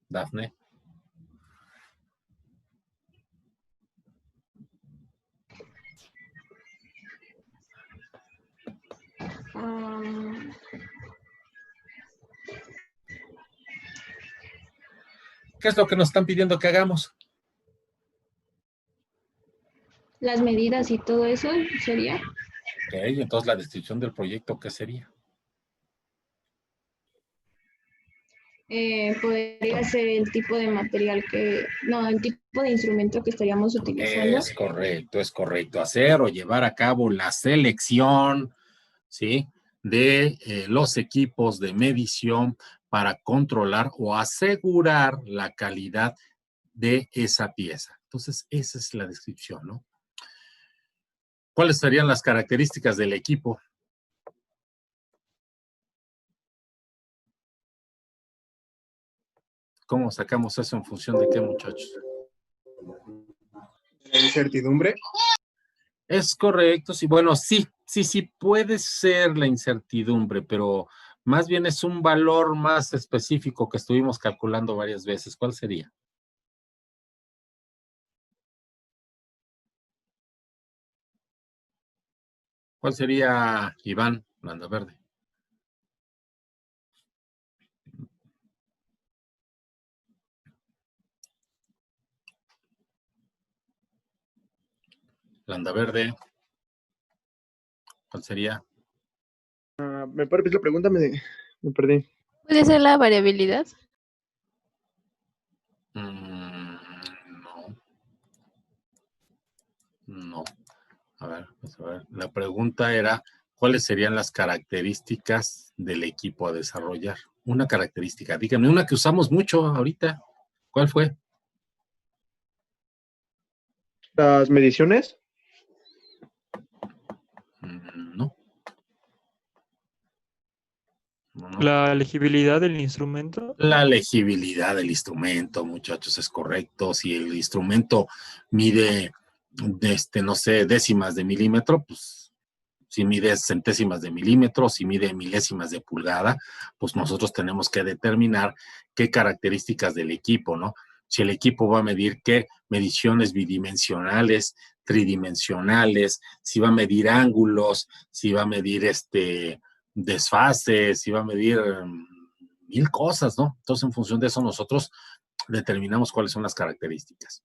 Dafne. ¿Qué es lo que nos están pidiendo que hagamos? Las medidas y todo eso sería. Ok, entonces la descripción del proyecto, ¿qué sería? Podría ser el tipo de material el tipo de instrumento que estaríamos utilizando. Es correcto. Hacer o llevar a cabo la selección, ¿sí? De los equipos de medición para controlar o asegurar la calidad de esa pieza. Entonces, esa es la descripción, ¿no? ¿Cuáles serían las características del equipo? ¿Cómo sacamos eso en función de qué, muchachos? ¿La incertidumbre? Es correcto, sí. Bueno, sí puede ser la incertidumbre, pero más bien es un valor más específico que estuvimos calculando varias veces. ¿Cuál sería? ¿Cuál sería, Iván Landaverde? Landaverde. ¿Cuál sería? ¿Me puede repetir la pregunta? Me perdí. ¿Puede ser la variabilidad? No. A ver. La pregunta era, ¿cuáles serían las características del equipo a desarrollar? Una característica, díganme, una que usamos mucho ahorita. ¿Cuál fue? ¿Las mediciones? No. ¿La legibilidad del instrumento? La legibilidad del instrumento, muchachos, es correcto. Si el instrumento mide, no sé, décimas de milímetro, pues si mide centésimas de milímetro, si mide milésimas de pulgada, pues nosotros tenemos que determinar qué características del equipo, ¿no? Si el equipo va a medir qué mediciones bidimensionales, tridimensionales, si va a medir ángulos, si va a medir desfases, y va a medir 1000 cosas, ¿no? Entonces, en función de eso, nosotros determinamos cuáles son las características.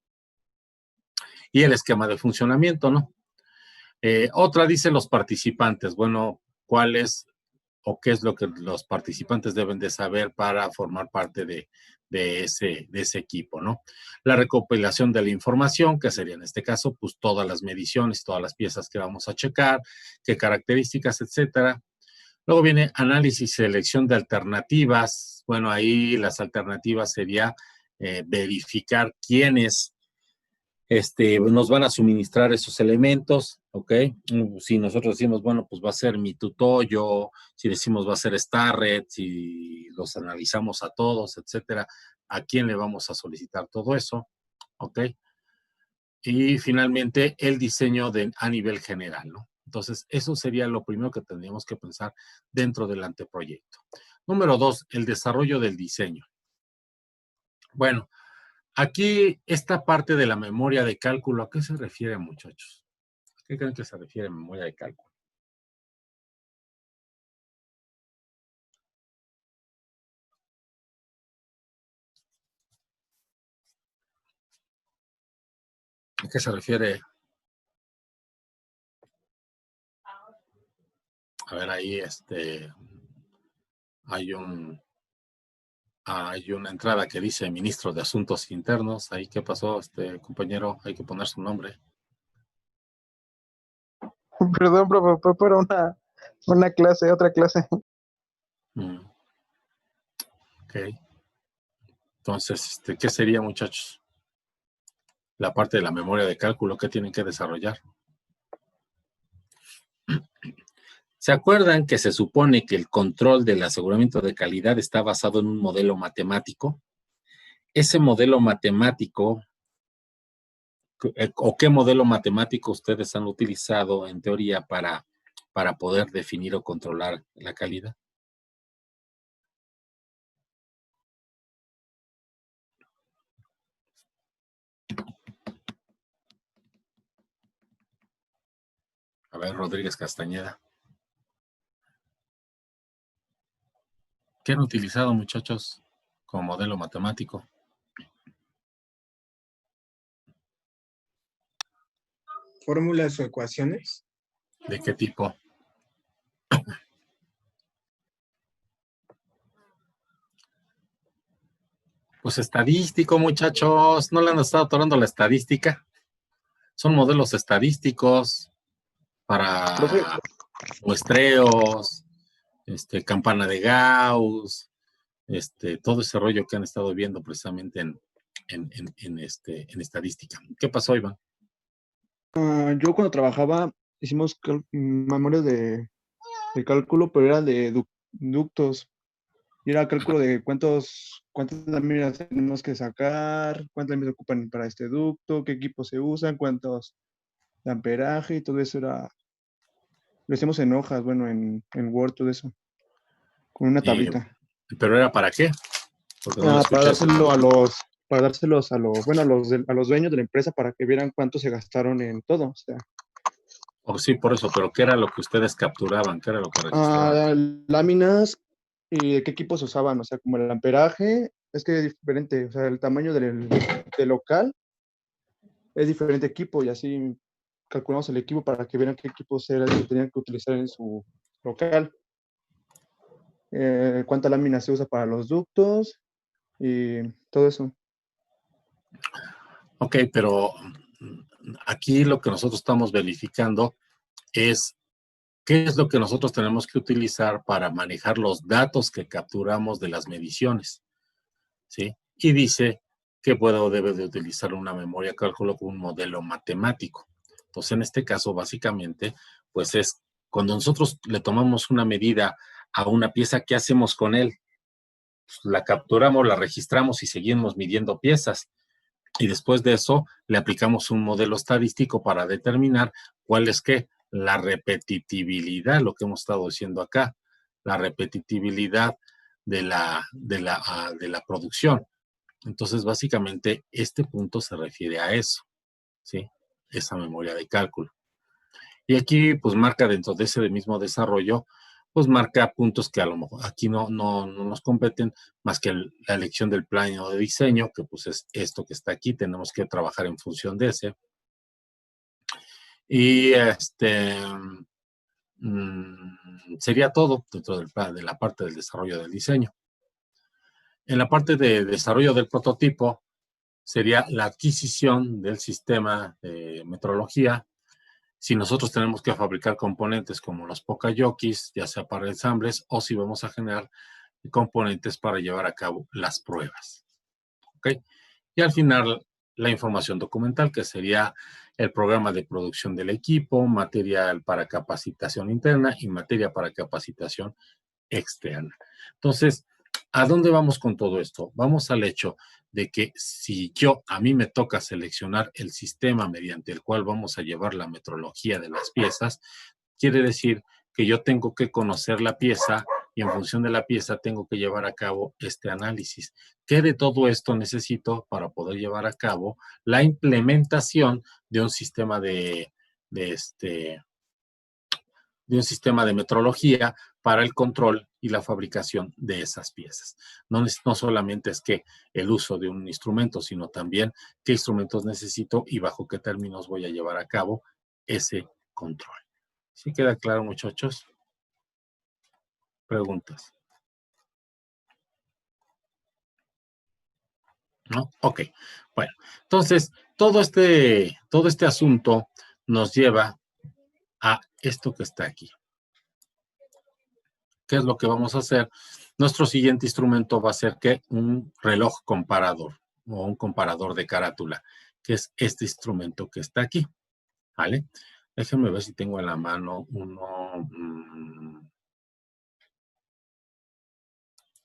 Y el esquema de funcionamiento, ¿no? Otra dice los participantes. Bueno, ¿cuál es o qué es lo que los participantes deben de saber para formar parte de ese equipo, ¿no? La recopilación de la información, que sería en este caso, pues todas las mediciones, todas las piezas que vamos a checar, qué características, etcétera. Luego viene análisis y selección de alternativas. Bueno, ahí las alternativas sería verificar quiénes nos van a suministrar esos elementos, ¿ok? Si nosotros decimos, bueno, pues va a ser mi Tutoyo, si decimos va a ser Starrett, si los analizamos a todos, etcétera, ¿a quién le vamos a solicitar todo eso? ¿Ok? Y finalmente, el diseño a nivel general, ¿no? Entonces, eso sería lo primero que tendríamos que pensar dentro del anteproyecto. Número 2, el desarrollo del diseño. Bueno, aquí, esta parte de la memoria de cálculo, ¿a qué se refiere, muchachos? ¿A qué creen que se refiere memoria de cálculo? ¿A qué se refiere? A ver, ahí hay una entrada que dice Ministro de Asuntos Internos. Ahí, ¿qué pasó, compañero? Hay que poner su nombre. Perdón, profe, fue para una clase, otra clase. Ok. Entonces, ¿qué sería, muchachos? La parte de la memoria de cálculo que tienen que desarrollar. ¿Se acuerdan que se supone que el control del aseguramiento de calidad está basado en un modelo matemático? Ese modelo matemático, o qué modelo matemático ustedes han utilizado en teoría para poder definir o controlar la calidad? A ver, Rodríguez Castañeda. ¿Qué han utilizado, muchachos, como modelo matemático? ¿Fórmulas o ecuaciones? ¿De qué tipo? Pues estadístico, muchachos. ¿No le han estado atorando la estadística? Son modelos estadísticos para muestreos, campana de Gauss, todo ese rollo que han estado viendo precisamente en estadística. ¿Qué pasó, Iván? Yo cuando trabajaba hicimos memorias de cálculo, pero eran de ductos. Y era cálculo de cuántas láminas tenemos que sacar, cuántas láminas ocupan para este ducto, qué equipos se usan, cuántos de amperaje y todo eso lo hacíamos en hojas, bueno, en Word, todo eso, con una tablita. ¿Pero era para qué? No para dárselos a los dueños de la empresa para que vieran cuánto se gastaron en todo. O sea. Sí, por eso, pero ¿qué era lo que ustedes capturaban? ¿Qué era lo que registraban? Láminas y qué equipos usaban, o sea, como el amperaje, es que es diferente, o sea, el tamaño del local es diferente equipo y así calculamos el equipo para que vieran qué equipos era el que tenían que utilizar en su local. Cuánta lámina se usa para los ductos y todo eso. Ok, pero aquí lo que nosotros estamos verificando es qué es lo que nosotros tenemos que utilizar para manejar los datos que capturamos de las mediciones, ¿sí? Y dice que puede o debe de utilizar una memoria de cálculo con un modelo matemático. Entonces, en este caso, básicamente, pues es cuando nosotros le tomamos una medida a una pieza, ¿qué hacemos con él? Pues la capturamos, la registramos y seguimos midiendo piezas. Y después de eso, le aplicamos un modelo estadístico para determinar cuál es la repetitividad, lo que hemos estado diciendo acá, la repetitividad de la producción. Entonces, básicamente, este punto se refiere a eso, ¿sí? Esa memoria de cálculo. Y aquí, pues, marca dentro de ese mismo desarrollo, pues marca puntos que a lo mejor aquí no nos competen, más que la elección del plano de diseño, que pues es esto que está aquí, tenemos que trabajar en función de ese. Y sería todo dentro de la parte del desarrollo del diseño. En la parte de desarrollo del prototipo sería la adquisición del sistema de metrología. Si nosotros tenemos que fabricar componentes como los Pokayokis, ya sea para ensambles, o si vamos a generar componentes para llevar a cabo las pruebas. ¿Ok? Y al final, la información documental, que sería el programa de producción del equipo, material para capacitación interna y materia para capacitación externa. Entonces, ¿a dónde vamos con todo esto? Vamos al hecho de que si a mí me toca seleccionar el sistema mediante el cual vamos a llevar la metrología de las piezas, quiere decir que yo tengo que conocer la pieza y en función de la pieza tengo que llevar a cabo este análisis. ¿Qué de todo esto necesito para poder llevar a cabo la implementación de un sistema de un sistema de metrología para el control y la fabricación de esas piezas? No solamente es que el uso de un instrumento, sino también qué instrumentos necesito y bajo qué términos voy a llevar a cabo ese control. ¿Sí queda claro, muchachos? ¿Preguntas? ¿No? Ok. Bueno, entonces, todo este asunto nos lleva a esto que está aquí. ¿Qué es lo que vamos a hacer? Nuestro siguiente instrumento va a ser ¿qué? Un reloj comparador o un comparador de carátula, que es este instrumento que está aquí. ¿Vale? Déjenme ver si tengo en la mano uno.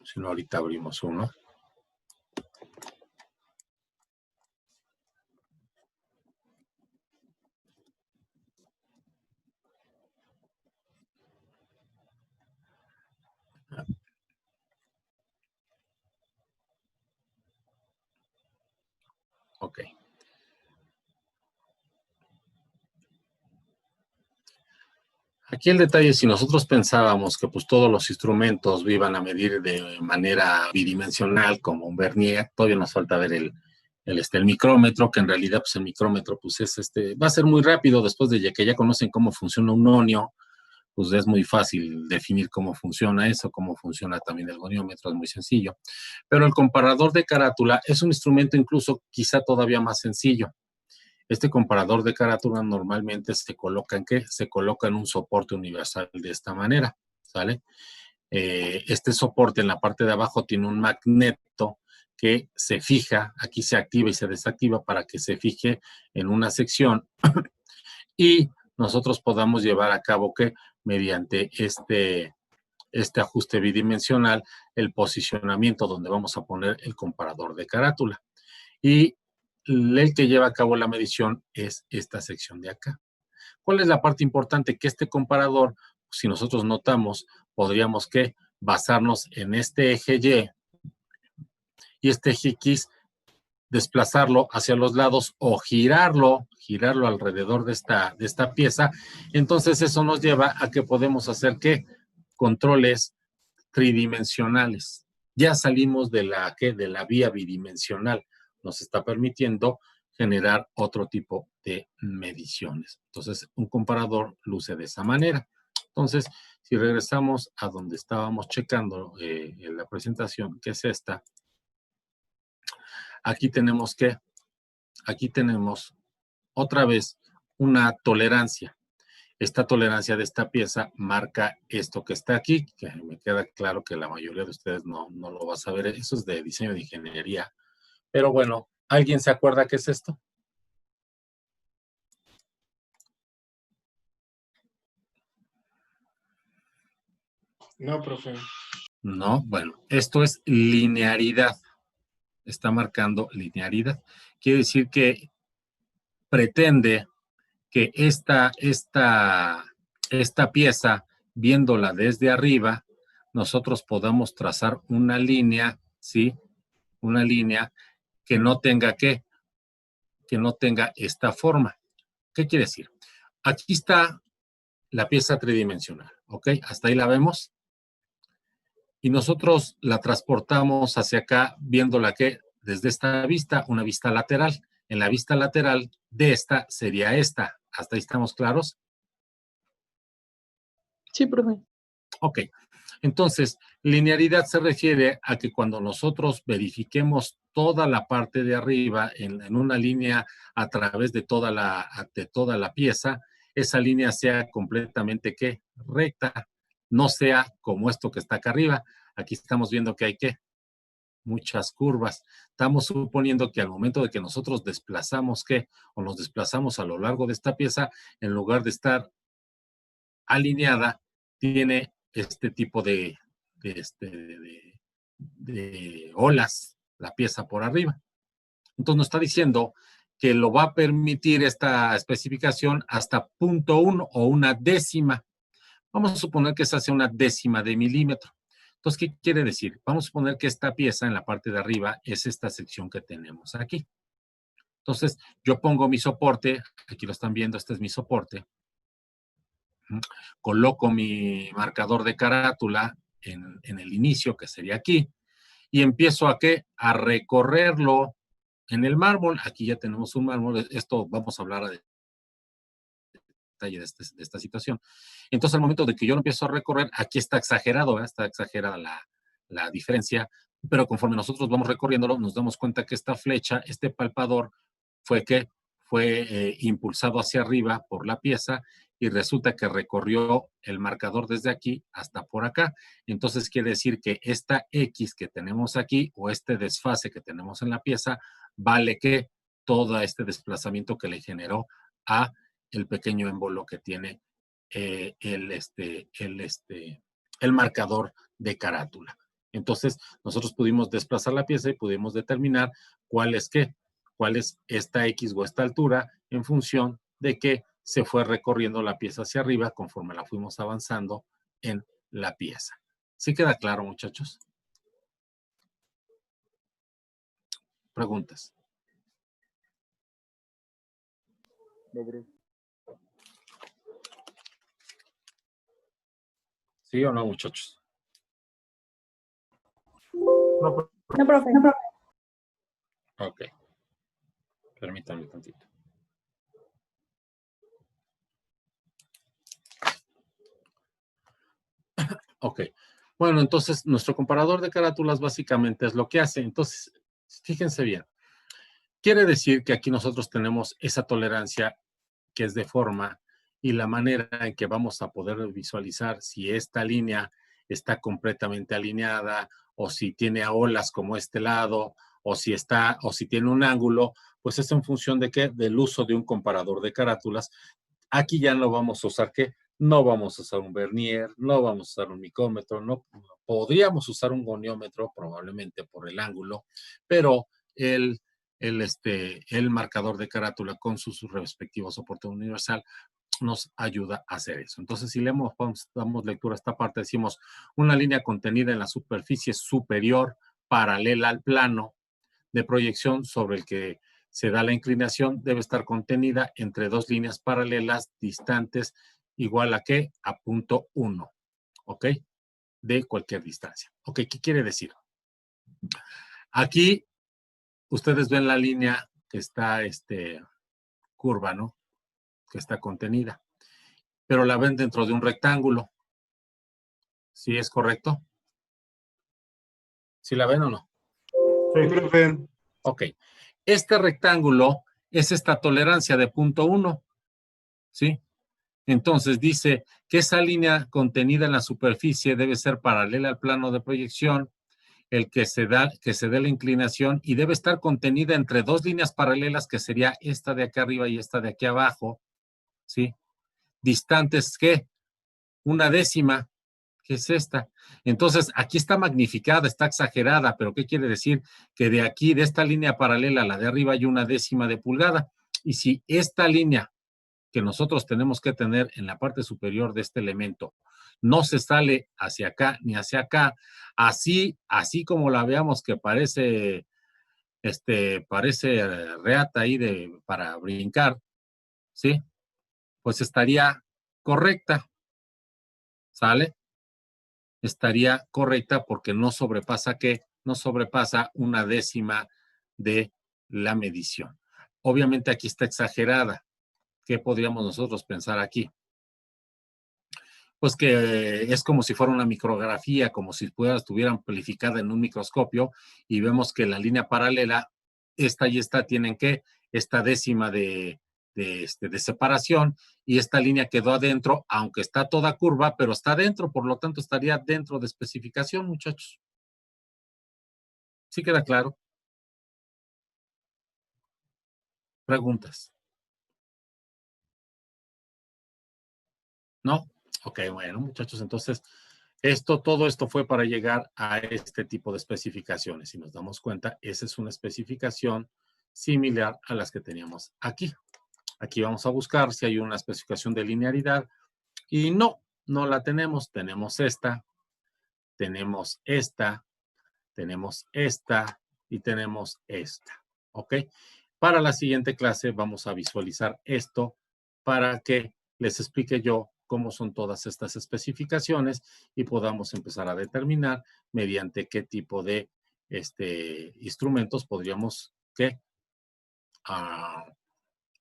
Si no, ahorita abrimos uno. Ok. Aquí el detalle, si nosotros pensábamos que pues todos los instrumentos iban a medir de manera bidimensional como un vernier, todavía nos falta ver el micrómetro, que en realidad pues el micrómetro pues es va a ser muy rápido después de que ya conocen cómo funciona un nonio, pues es muy fácil definir cómo funciona eso, cómo funciona también el goniómetro, es muy sencillo. Pero el comparador de carátula es un instrumento incluso quizá todavía más sencillo. Este comparador de carátula normalmente se coloca ¿en qué? Se coloca en un soporte universal de esta manera, ¿sale? Este soporte en la parte de abajo tiene un magneto que se fija, aquí se activa y se desactiva para que se fije en una sección y nosotros podamos llevar a cabo que mediante este ajuste bidimensional, el posicionamiento donde vamos a poner el comparador de carátula. Y el que lleva a cabo la medición es esta sección de acá. ¿Cuál es la parte importante? Que este comparador, si nosotros notamos, podríamos que basarnos en este eje y este eje X, desplazarlo hacia los lados o girarlo alrededor de esta pieza. Entonces eso nos lleva a que podemos hacer ¿qué? Controles tridimensionales. Ya salimos de la vía bidimensional. Nos está permitiendo generar otro tipo de mediciones. Entonces, un comparador luce de esa manera. Entonces, si regresamos a donde estábamos checando en la presentación, que es esta, aquí tenemos otra vez una tolerancia. Esta tolerancia de esta pieza marca esto que está aquí, que me queda claro que la mayoría de ustedes no lo va a saber. Eso es de diseño de ingeniería. Pero bueno, ¿alguien se acuerda qué es esto? No, profe. No, bueno, esto es linearidad. Está marcando linearidad. Quiere decir que pretende que esta pieza, viéndola desde arriba, nosotros podamos trazar una línea, ¿sí? Una línea que no tenga esta forma. ¿Qué quiere decir? Aquí está la pieza tridimensional, ¿ok? Hasta ahí la vemos. Y nosotros la transportamos hacia acá, viéndola que desde esta vista, una vista lateral. En la vista lateral de esta sería esta. ¿Hasta ahí estamos claros? Sí, profe. Ok. Entonces, linearidad se refiere a que cuando nosotros verifiquemos toda la parte de arriba en una línea a través de toda la pieza, esa línea sea completamente ¿qué? Recta, no sea como esto que está acá arriba. Aquí estamos viendo que hay ¿qué? Muchas curvas. Estamos suponiendo que al momento de que nosotros desplazamos ¿qué? O nos desplazamos a lo largo de esta pieza, en lugar de estar alineada, tiene este tipo de olas, la pieza por arriba. Entonces nos está diciendo que lo va a permitir esta especificación hasta 0.1 o una décima. Vamos a suponer que esa sea una décima de milímetro. Entonces, ¿qué quiere decir? Vamos a suponer que esta pieza en la parte de arriba es esta sección que tenemos aquí. Entonces, yo pongo mi soporte, aquí lo están viendo, este es mi soporte. Coloco mi marcador de carátula en el inicio, que sería aquí, y empiezo a ¿qué? A recorrerlo en el mármol. Aquí ya tenemos un mármol. Esto vamos a hablar de detalle de esta situación. Entonces, al momento de que yo lo empiezo a recorrer, aquí está exagerado, ¿eh? Está exagerada la diferencia, pero conforme nosotros vamos recorriéndolo, nos damos cuenta que esta flecha, este palpador, fue impulsado hacia arriba por la pieza y resulta que recorrió el marcador desde aquí hasta por acá. Entonces quiere decir que esta X que tenemos aquí o este desfase que tenemos en la pieza vale que todo este desplazamiento que le generó a el pequeño émbolo que tiene el marcador de carátula. Entonces nosotros pudimos desplazar la pieza y pudimos determinar cuál es esta X o esta altura en función de que se fue recorriendo la pieza hacia arriba conforme la fuimos avanzando en la pieza. ¿Sí queda claro, muchachos? ¿Preguntas? No, bro. ¿Sí o no, muchachos? No, profe. Ok. Permítanme un tantito. Ok. Bueno, entonces nuestro comparador de carátulas básicamente es lo que hace. Entonces, fíjense bien. Quiere decir que aquí nosotros tenemos esa tolerancia que es de forma y la manera en que vamos a poder visualizar si esta línea está completamente alineada o si tiene olas como este lado o si tiene un ángulo, pues es en función de qué, del uso de un comparador de carátulas. Aquí ya no vamos a usar ¿qué? No vamos a usar un vernier, no vamos a usar un micrómetro, no podríamos usar un goniómetro probablemente por el ángulo, pero el marcador de carátula con su respectivo soporte universal nos ayuda a hacer eso. Entonces, si damos lectura a esta parte, decimos una línea contenida en la superficie superior paralela al plano de proyección sobre el que se da la inclinación debe estar contenida entre dos líneas paralelas distantes igual a ¿qué? A 0.1, ¿ok? De cualquier distancia. ¿Ok? ¿Qué quiere decir? Aquí ustedes ven la línea que está curva, ¿no? Que está contenida. Pero la ven dentro de un rectángulo. ¿Sí es correcto? ¿Sí la ven o no? Sí, profe. Ok. Este rectángulo es esta tolerancia de 0.1. ¿Sí? Entonces dice que esa línea contenida en la superficie debe ser paralela al plano de proyección, el que se dé la inclinación y debe estar contenida entre dos líneas paralelas que sería esta de aquí arriba y esta de aquí abajo, ¿sí? Distantes, ¿qué? Una décima, que es esta. Entonces, aquí está magnificada, está exagerada, pero ¿qué quiere decir? Que de aquí, de esta línea paralela a la de arriba, hay una décima de pulgada. Y si esta línea que nosotros tenemos que tener en la parte superior de este elemento no se sale hacia acá ni hacia acá, así como la veamos que parece reata ahí para brincar, ¿sí? Pues estaría correcta. ¿Sale? Estaría correcta porque no sobrepasa, ¿qué? No sobrepasa 1/10 de la medición. Obviamente aquí está exagerada. ¿Qué podríamos nosotros pensar aquí? Pues que es como si fuera una micrografía, como si estuviera amplificada en un microscopio y vemos que la línea paralela, esta y esta tienen que, esta décima de separación y esta línea quedó adentro, aunque está toda curva, pero está adentro, por lo tanto estaría dentro de especificación, muchachos. ¿Sí queda claro? ¿Preguntas? ¿No? Ok, bueno, muchachos, entonces, todo esto fue para llegar a este tipo de especificaciones. Si nos damos cuenta, esa es una especificación similar a las que teníamos aquí. Aquí vamos a buscar si hay una especificación de linearidad y no la tenemos. Tenemos esta, tenemos esta, tenemos esta y tenemos esta. ¿Ok? Para la siguiente clase vamos a visualizar esto para que les explique yo cómo son todas estas especificaciones y podamos empezar a determinar mediante qué tipo de instrumentos podríamos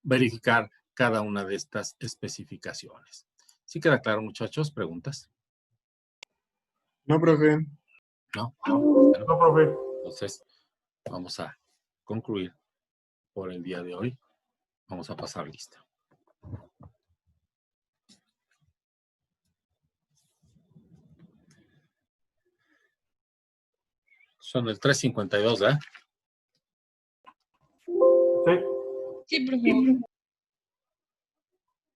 verificar cada una de estas especificaciones. ¿Sí queda claro, muchachos? ¿Preguntas? No, profe. ¿No? No, profe. Entonces, vamos a concluir por el día de hoy. Vamos a pasar lista. Son el 352, ¿eh? Sí. Sí, profe.